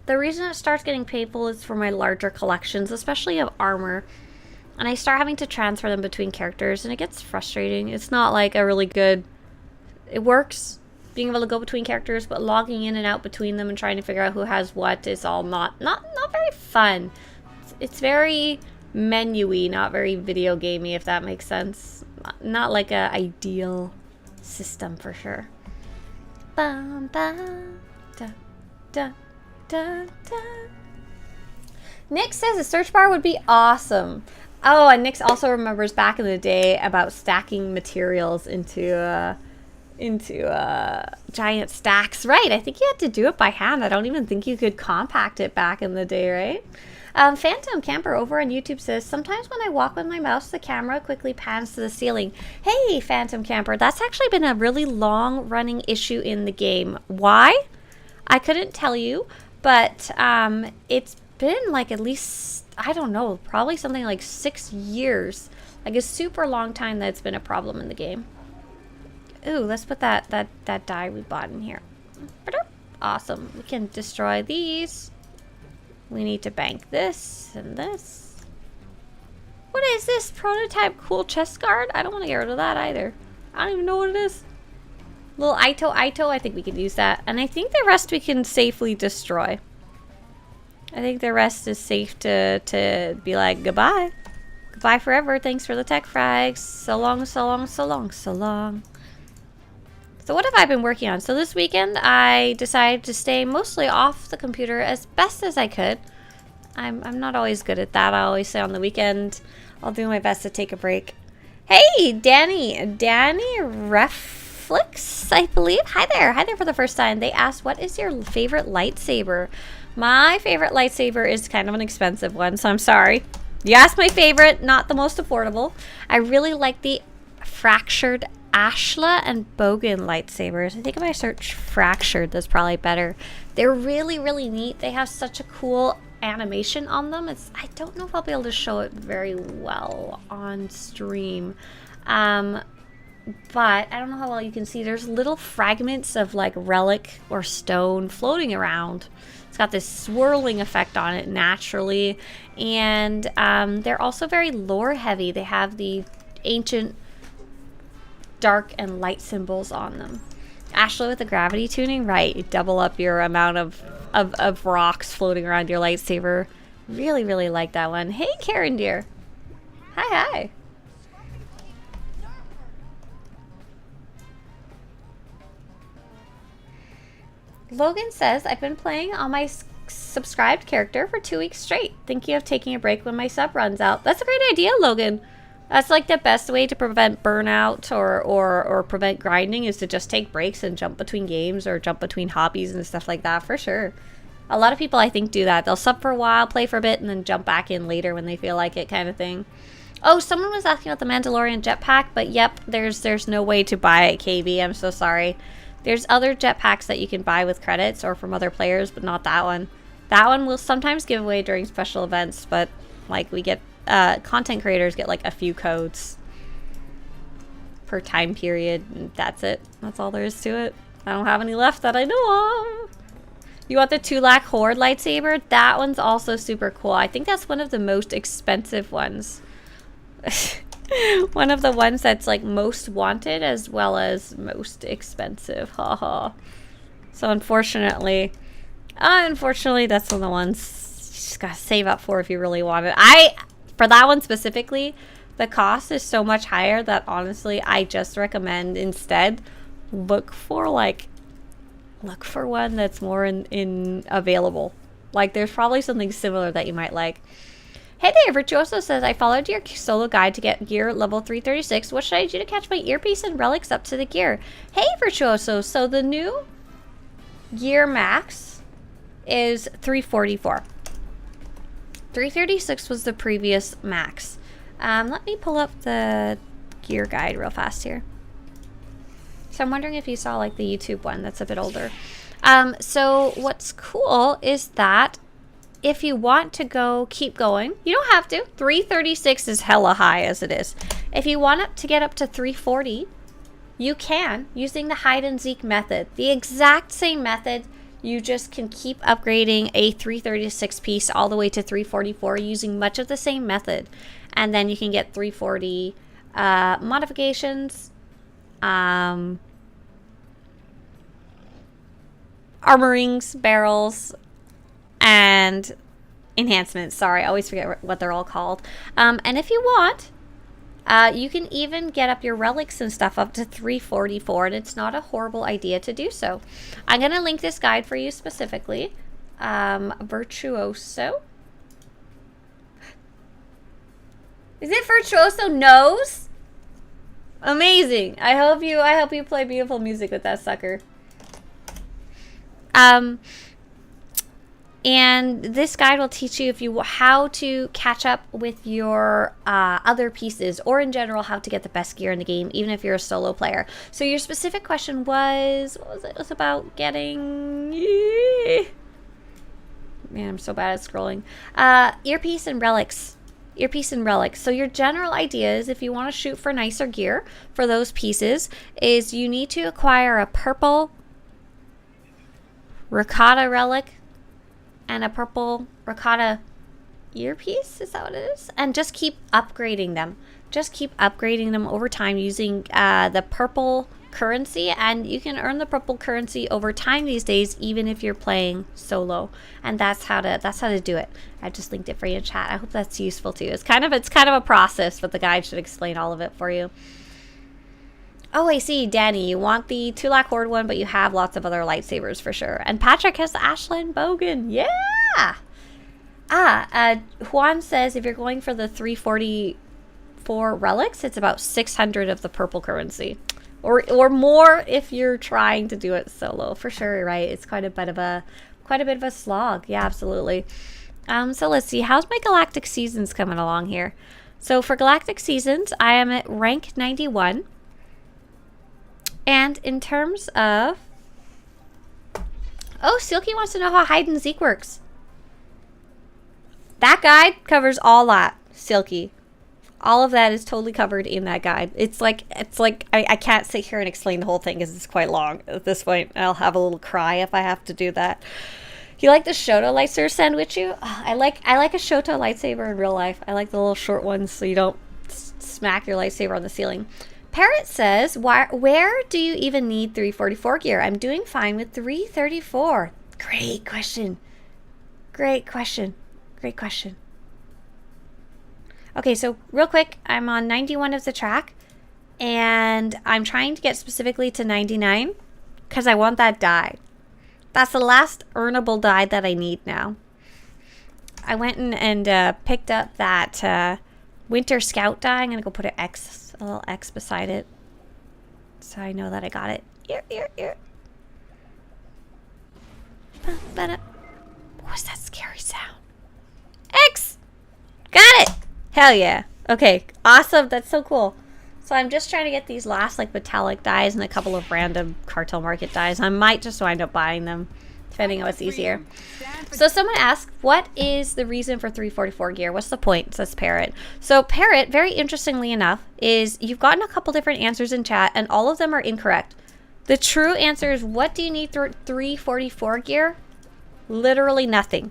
The reason it starts getting painful is for my larger collections, especially of armor. And I start having to transfer them between characters and it gets frustrating. It's not like a really good... It works, being able to go between characters, but logging in and out between them and trying to figure out who has what is all not very fun. It's very menu-y, not very video gamey, if that makes sense. Not like a ideal system for sure. Bum, bum, da, da, da, da. Nick says a search bar would be awesome. Oh, and Nick also remembers back in the day about stacking materials into giant stacks. Right, I think you had to do it by hand. I don't even think you could compact it back in the day, right? Phantom Camper over on YouTube says, sometimes when I walk with my mouse, the camera quickly pans to the ceiling. Hey, Phantom Camper, that's actually been a really long-running issue in the game. Why? I couldn't tell you, but it's been like at least, I don't know, probably something like 6 years. Like a super long time that it's been a problem in the game. Ooh, let's put that die we bought in here. Awesome. We can destroy these. We need to bank this and this. What is this? Prototype cool chest guard? I don't want to get rid of that either. I don't even know what it is. Little Ito. I think we could use that. And I think the rest we can safely destroy. I think the rest is safe to be like, goodbye. Goodbye forever. Thanks for the tech frags. So long, so long, so long, so long. So what have I been working on? So this weekend, I decided to stay mostly off the computer as best as I could. I'm not always good at that. I always say on the weekend, I'll do my best to take a break. Hey, Danny Reflex, I believe. Hi there for the first time. They asked, what is your favorite lightsaber? My favorite lightsaber is kind of an expensive one, so I'm sorry. You asked my favorite, not the most affordable. I really like the Fractured Ashla and Bogan lightsabers. I think if I search Fractured, that's probably better. They're really, really neat. They have such a cool animation on them. I don't know if I'll be able to show it very well on stream. But I don't know how well you can see. There's little fragments of like relic or stone floating around. It's got this swirling effect on it naturally. And they're also very lore heavy. They have the ancient dark and light symbols on them. Ashla with the gravity tuning, right? You double up your amount of rocks floating around your lightsaber. Really, really like that one. Hey, Karen dear. Hi, hi. Logan says, I've been playing on my subscribed character for 2 weeks straight, thinking of taking a break when my sub runs out. That's a great idea, Logan. That's like the best way to prevent burnout or prevent grinding is to just take breaks and jump between games or jump between hobbies and stuff like that, for sure. A lot of people, I think, do that. They'll sub for a while, play for a bit, and then jump back in later when they feel like it, kind of thing. Oh, someone was asking about the Mandalorian jetpack, but yep, there's no way to buy it, KB. I'm so sorry. There's other jetpacks that you can buy with credits or from other players, but not that one. That one will sometimes give away during special events, but like we get content creators get like a few codes per time period, and that's it. That's all there is to it. I don't have any left that I know of. You want the Tulak Horde lightsaber? That one's also super cool. I think that's one of the most expensive ones. One of the ones that's like most wanted as well as most expensive. Haha. So unfortunately, that's one of the ones you just gotta save up for if you really want it. For that one specifically, the cost is so much higher that honestly, I just recommend instead look for one that's more in available. Like there's probably something similar that you might like. Hey there, Virtuoso says, I followed your solo guide to get gear level 336. What should I do to catch my earpiece and relics up to the gear? Hey, Virtuoso, so the new gear max is 344. 336 was the previous max. Let me pull up the gear guide real fast here. So I'm wondering if you saw like the YouTube one that's a bit older. So what's cool is that if you want to keep going, you don't have to. 336 is hella high as it is. If you want to get up to 340, you can using the hide and seek method. The exact same method. You just can keep upgrading a 336 piece all the way to 344 using much of the same method. And then you can get 340 modifications, armorings, barrels, and enhancements. Sorry, I always forget what they're all called. And if you want, you can even get up your relics and stuff up to 344, and it's not a horrible idea to do so. I'm going to link this guide for you specifically. Virtuoso. Is it Virtuoso Nose? Amazing. I hope you play beautiful music with that sucker. And this guide will teach you how to catch up with your other pieces, or in general how to get the best gear in the game, even if you're a solo player. So your specific question was, what was it? It was about getting... Man, I'm so bad at scrolling. Earpiece and relics. Earpiece and relics. So your general idea is if you want to shoot for nicer gear for those pieces, is you need to acquire a purple Ricotta relic and a purple Ricotta earpiece, is that what it is? And just keep upgrading them. Just keep upgrading them over time using the purple currency, and you can earn the purple currency over time these days, even if you're playing solo. And that's how to do it. I just linked it for you in chat. I hope that's useful to you. It's kind of a process, but the guide should explain all of it for you. Oh, I see, Danny. You want the Tulak Horde one, but you have lots of other lightsabers for sure. And Patrick has the Ashland Bogan. Yeah! Juan says if you're going for the 344 relics, it's about 600 of the purple currency. Or more if you're trying to do it solo. For sure, right? It's quite a bit of a slog. Yeah, absolutely. So let's see. How's my Galactic Seasons coming along here? So for Galactic Seasons, I am at rank 91. And in terms of... Oh, Silky wants to know how hide and seek works. That guide covers all that, Silky. All of that is totally covered in that guide. It's like I can't sit here and explain the whole thing because it's quite long at this point. I'll have a little cry if I have to do that. You like the SWTOR lightsaber sandwich you? Oh, I like a SWTOR lightsaber in real life. I like the little short ones so you don't smack your lightsaber on the ceiling. Parrot says, where do you even need 344 gear? I'm doing fine with 334. Great question. Great question. great question. Okay, so real quick, I'm on 91 of the track, and I'm trying to get specifically to 99 because I want that dye. That's the last earnable dye that I need now. I went and picked up that Winter Scout dye. I'm going to go put a little X beside it so I know that I got it. Here. What was that scary sound? X! Got it! Hell yeah. Okay, awesome. That's so cool. So I'm just trying to get these last like metallic dyes and a couple of random cartel market dyes. I might just wind up buying them, depending on what's easier. So someone asked, what is the reason for 344 gear? What's the point? Says Parrot. So Parrot, very interestingly enough, is you've gotten a couple different answers in chat, and all of them are incorrect. The true answer is, what do you need 344 gear? Literally nothing.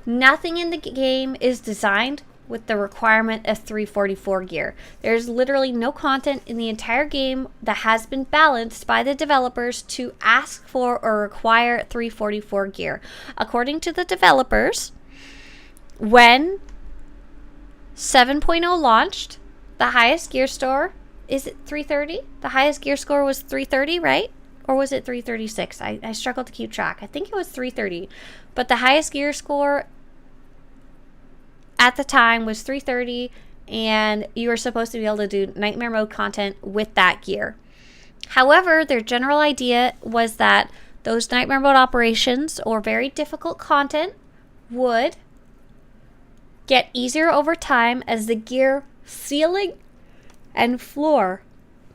Nothing in the game is designed with the requirement of 344 gear. There's literally no content in the entire game that has been balanced by the developers to ask for or require 344 gear. According to the developers, when 7.0 launched, the highest gear score, is it 330? The highest gear score was 330, right? Or was it 336? I struggled to keep track. I think it was 330. But the highest gear score at the time was 330, and you were supposed to be able to do nightmare mode content with that gear. However, their general idea was that those nightmare mode operations or very difficult content would get easier over time as the gear ceiling and floor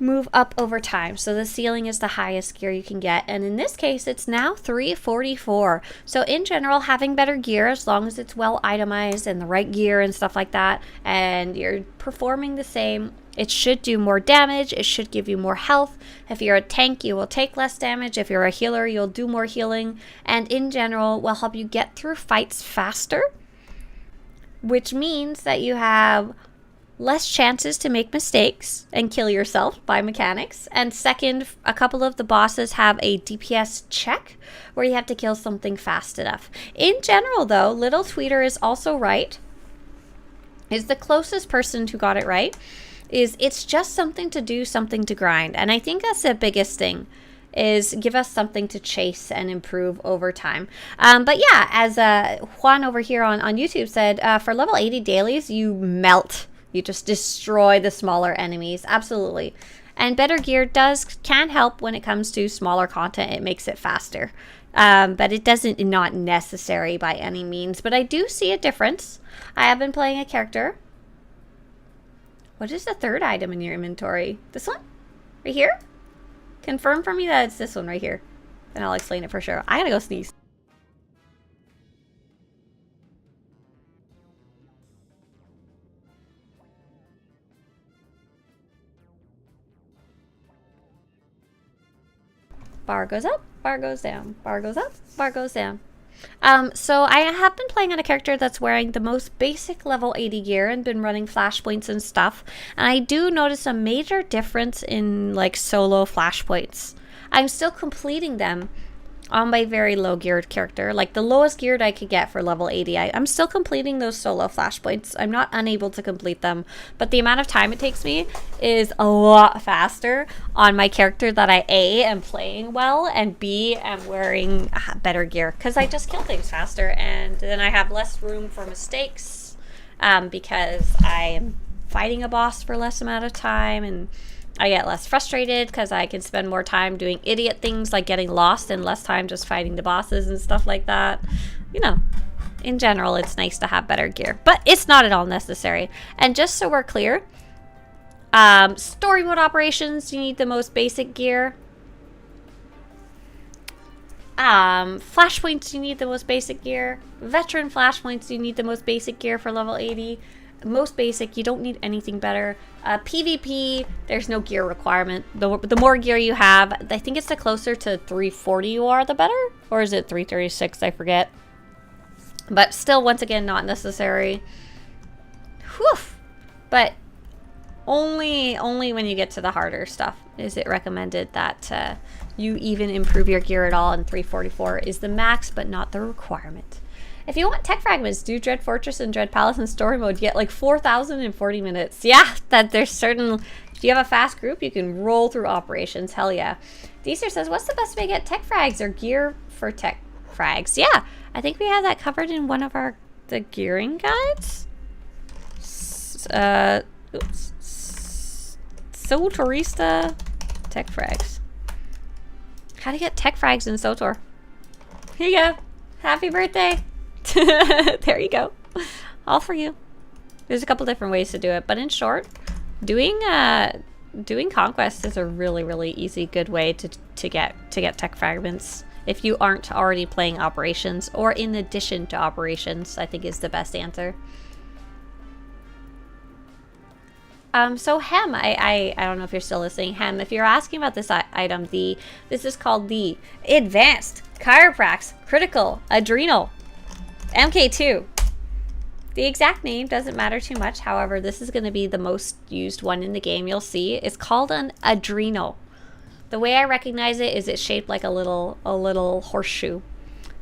move up over time. So the ceiling is the highest gear you can get, and in this case it's now 344. So in general, having better gear, as long as it's well itemized and the right gear and stuff like that, and you're performing the same, it should do more damage, it should give you more health. If you're a tank, you will take less damage. If you're a healer, you'll do more healing, and in general will help you get through fights faster, which means that you have less chances to make mistakes and kill yourself by mechanics. And second, a couple of the bosses have a DPS check where you have to kill something fast enough. In general, though, Little Tweeter is also right. Is the closest person who got it right. Is it's just something to do, something to grind. And I think that's the biggest thing, is give us something to chase and improve over time. But yeah, as Juan over here on YouTube said, for level 80 dailies, you melt. You just destroy the smaller enemies. Absolutely. And better gear can help when it comes to smaller content. It makes it faster. But it doesn't, not necessary by any means. But I do see a difference. I have been playing a character. What is the third item in your inventory? This one? Right here? Confirm for me that it's this one right here. Then I'll explain it for sure. I gotta go sneeze. Bar goes up, bar goes down, bar goes up, bar goes down. So I have been playing on a character that's wearing the most basic level 80 gear and been running flashpoints and stuff. And I do notice a major difference in like solo flashpoints. I'm still completing them on my very low geared character. Like the lowest geared I could get for level 80. I'm still completing those solo flashpoints. I'm not unable to complete them, but the amount of time it takes me is a lot faster on my character that I A, am playing well, and B, am wearing better gear, because I just kill things faster, and then I have less room for mistakes because I am fighting a boss for less amount of time, and I get less frustrated because I can spend more time doing idiot things like getting lost and less time just fighting the bosses and stuff like that. You know, in general, it's nice to have better gear, but it's not at all necessary. And just so we're clear, story mode operations, you need the most basic gear. Flashpoints, you need the most basic gear. Veteran flashpoints, you need the most basic gear for level 80. Most basic, you don't need anything better. PvP, there's no gear requirement. The more gear you have, I think it's the closer to 340 you are, the better. Or is it 336? I forget. But still, once again, not necessary. Whew. But only when you get to the harder stuff is it recommended that you even improve your gear at all, and 344 is the max, but not the requirement. If you want tech fragments, do Dread Fortress and Dread Palace in story mode. You get like 4,000 in 40 minutes. Yeah, that there's certain... If you have a fast group, you can roll through operations. Hell yeah. Deezer says, what's the best way to get tech frags or gear for tech frags? Yeah, I think we have that covered in one of the gearing guides. Oops. Swtorista tech frags. How to get tech frags in SWTOR. Here you go. Happy birthday. There you go. All for you. There's a couple different ways to do it, but in short, doing conquest is a really, really easy, good way to get tech fragments. If you aren't already playing operations, or in addition to operations, I think is the best answer. So Hem, I don't know if you're still listening. Hem, if you're asking about this item, this is called the Advanced Chiroprax Critical Adrenal MK2. The exact name doesn't matter too much. However, this is going to be the most used one in the game. You'll see it's called an adrenal. The way I recognize it is it's shaped like a little horseshoe,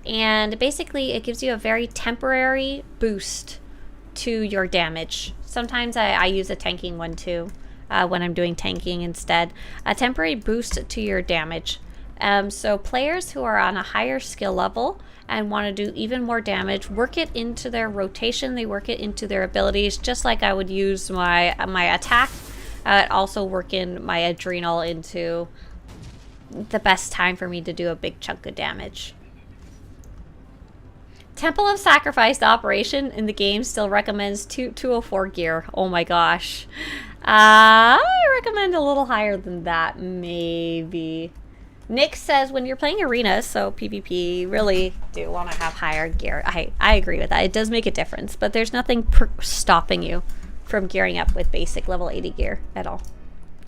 and basically it gives you a very temporary boost to your damage. Sometimes I use a tanking one too, when I'm doing tanking instead. A temporary boost to your damage. So players who are on a higher skill level and want to do even more damage work it into their rotation. They work it into their abilities, just like I would use my attack. Also work in my adrenal into the best time for me to do a big chunk of damage. Temple of Sacrifice, the operation in the game, still recommends 204 gear. Oh my gosh. I recommend a little higher than that, maybe. Nick says when you're playing arenas, so PvP, really do want to have higher gear. I agree with that. It does make a difference, but there's nothing stopping you from gearing up with basic level 80 gear at all.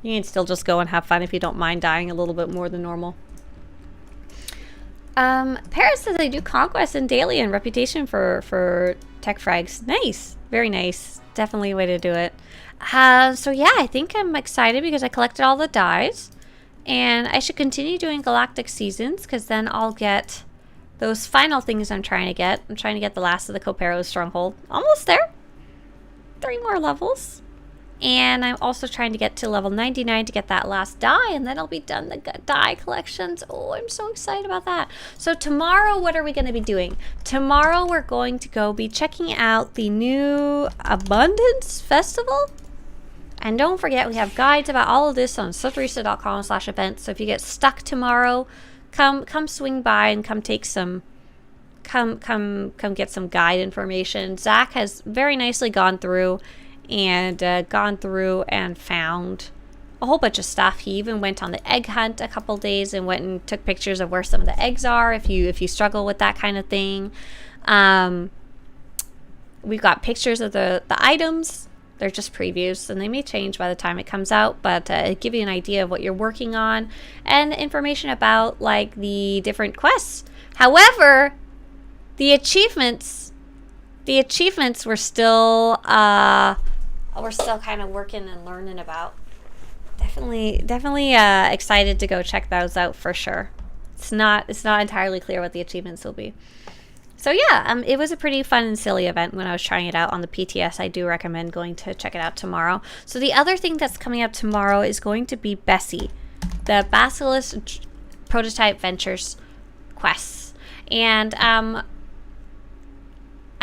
You can still just go and have fun if you don't mind dying a little bit more than normal. Paris says they do conquest and daily and reputation for tech frags. Nice. Very nice. Definitely a way to do it. So yeah, I think I'm excited because I collected all the dies. And I should continue doing Galactic Seasons, because then I'll get those final things I'm trying to get. I'm trying to get the last of the Copero's Stronghold. Almost there. 3 more levels. And I'm also trying to get to level 99 to get that last die, and then I'll be done the die collections. Oh, I'm so excited about that. So tomorrow, what are we going to be doing? Tomorrow, we're going to be checking out the new Abundance Festival. And don't forget, we have guides about all of this on Swtorista.com/events. So if you get stuck tomorrow, come swing by and come take some, come get some guide information. Zach has very nicely gone through and found a whole bunch of stuff. He even went on the egg hunt a couple days and went and took pictures of where some of the eggs are if you struggle with that kind of thing. We've got pictures of the items. They're just previews, and they may change by the time it comes out, but give you an idea of what you're working on and information about like the different quests. However, the achievements we're still kind of working and learning about. Definitely excited to go check those out for sure. It's not entirely clear what the achievements will be. So yeah, it was a pretty fun and silly event when I was trying it out on the PTS. I do recommend going to check it out tomorrow. So the other thing that's coming up tomorrow is going to be Bessie, the Basilisk Prototype Ventures quests. And I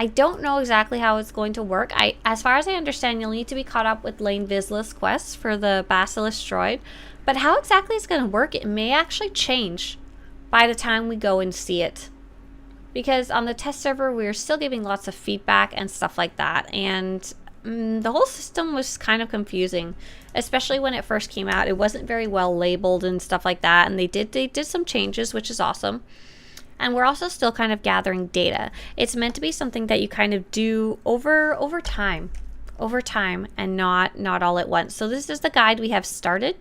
don't know exactly how it's going to work. As far as I understand, you'll need to be caught up with Lane Vizsla's quests for the Basilisk droid. But how exactly it's going to work, it may actually change by the time we go and see it. Because on the test server, we were still giving lots of feedback and stuff like that. And the whole system was kind of confusing, especially when it first came out. It wasn't very well labeled and stuff like that. And they did some changes, which is awesome. And we're also still kind of gathering data. It's meant to be something that you kind of do over time, and not all at once. So this is the guide we have started.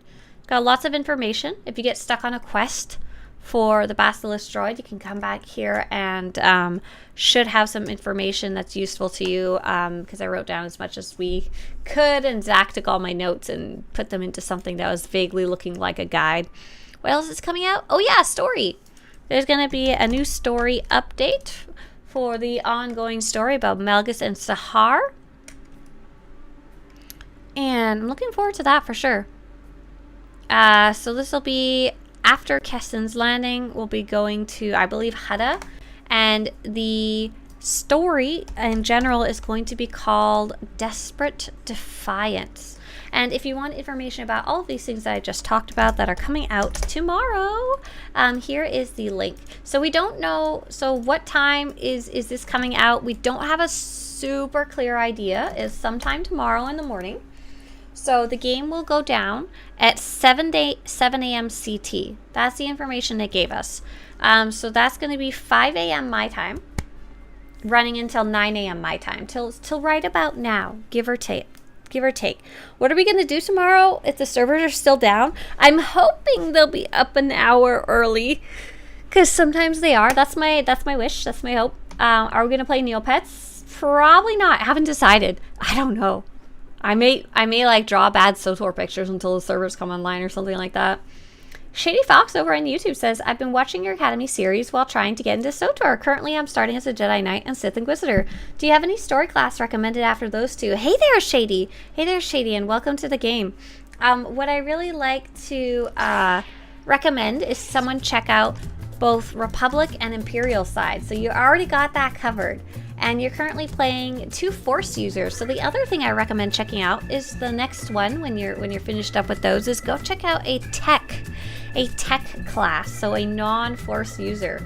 Got lots of information. If you get stuck on a quest for the Basilisk droid, you can come back here and should have some information that's useful to you, because I wrote down as much as we could, and Zach took all my notes and put them into something that was vaguely looking like a guide. What else is coming out? Oh yeah, story. There's going to be a new story update for the ongoing story about Melgus and Sahar. And I'm looking forward to that for sure. So this will be after Kessen's Landing. We'll be going to, I believe, Hutta. And the story in general is going to be called Desperate Defiance. And if you want information about all of these things that I just talked about that are coming out tomorrow, here is the link. So we don't know, so what time is this coming out? We don't have a super clear idea. It's sometime tomorrow in the morning. So the game will go down at 7 a.m. CT. That's the information they gave us. So that's going to be 5 a.m. my time, running until 9 a.m. my time, till right about now, give or take. What are we going to do tomorrow if the servers are still down? I'm hoping they'll be up an hour early, because sometimes they are. That's my wish. That's my hope. Are we going to play Neopets? Probably not. I haven't decided. I don't know. I may like draw bad SWTOR pictures until the servers come online or something like that. Shady Fox over on YouTube says, I've been watching your Academy series while trying to get into SWTOR. Currently, I'm starting as a Jedi Knight and Sith Inquisitor. Do you have any story class recommended after those two? Hey there, Shady. Hey there, Shady, and welcome to the game. What I really like to recommend is someone check out both Republic and Imperial side. So you already got that covered. And you're currently playing 2 Force users. So the other thing I recommend checking out is the next one when you're finished up with those is go check out a tech class, so a non-Force user.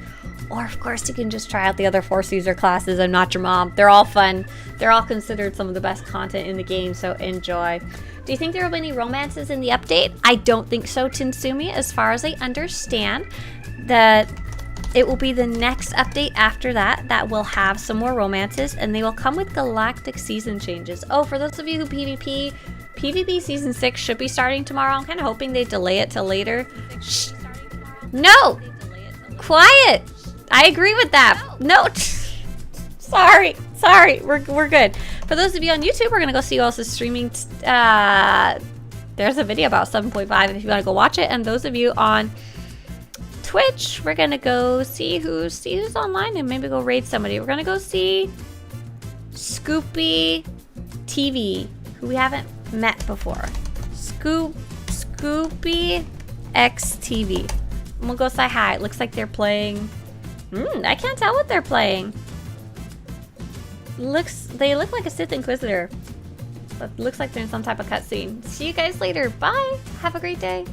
Or of course you can just try out the other Force user classes. I'm not your mom. They're all fun. They're all considered some of the best content in the game, so enjoy. Do you think there will be any romances in the update? I don't think so, Tinsumi. As far as I understand, that it will be the next update after that will have some more romances, and they will come with galactic season changes. Oh, for those of you who PvP Season 6 should be starting tomorrow. I'm kind of hoping they delay it till later. Shh. No! Quiet! I agree with that. No! Sorry. We're good. For those of you on YouTube, we're going to go see who else is streaming. There's a video about 7.5 if you want to go watch it. And those of you on Twitch, we're gonna go see who's online and maybe go raid somebody. We're gonna go see Scoopy TV, who we haven't met before. Scoopy X TV. And we'll go say hi. It looks like they're playing. I can't tell what they're playing. They look like a Sith Inquisitor. But looks like they're in some type of cutscene. See you guys later. Bye. Have a great day.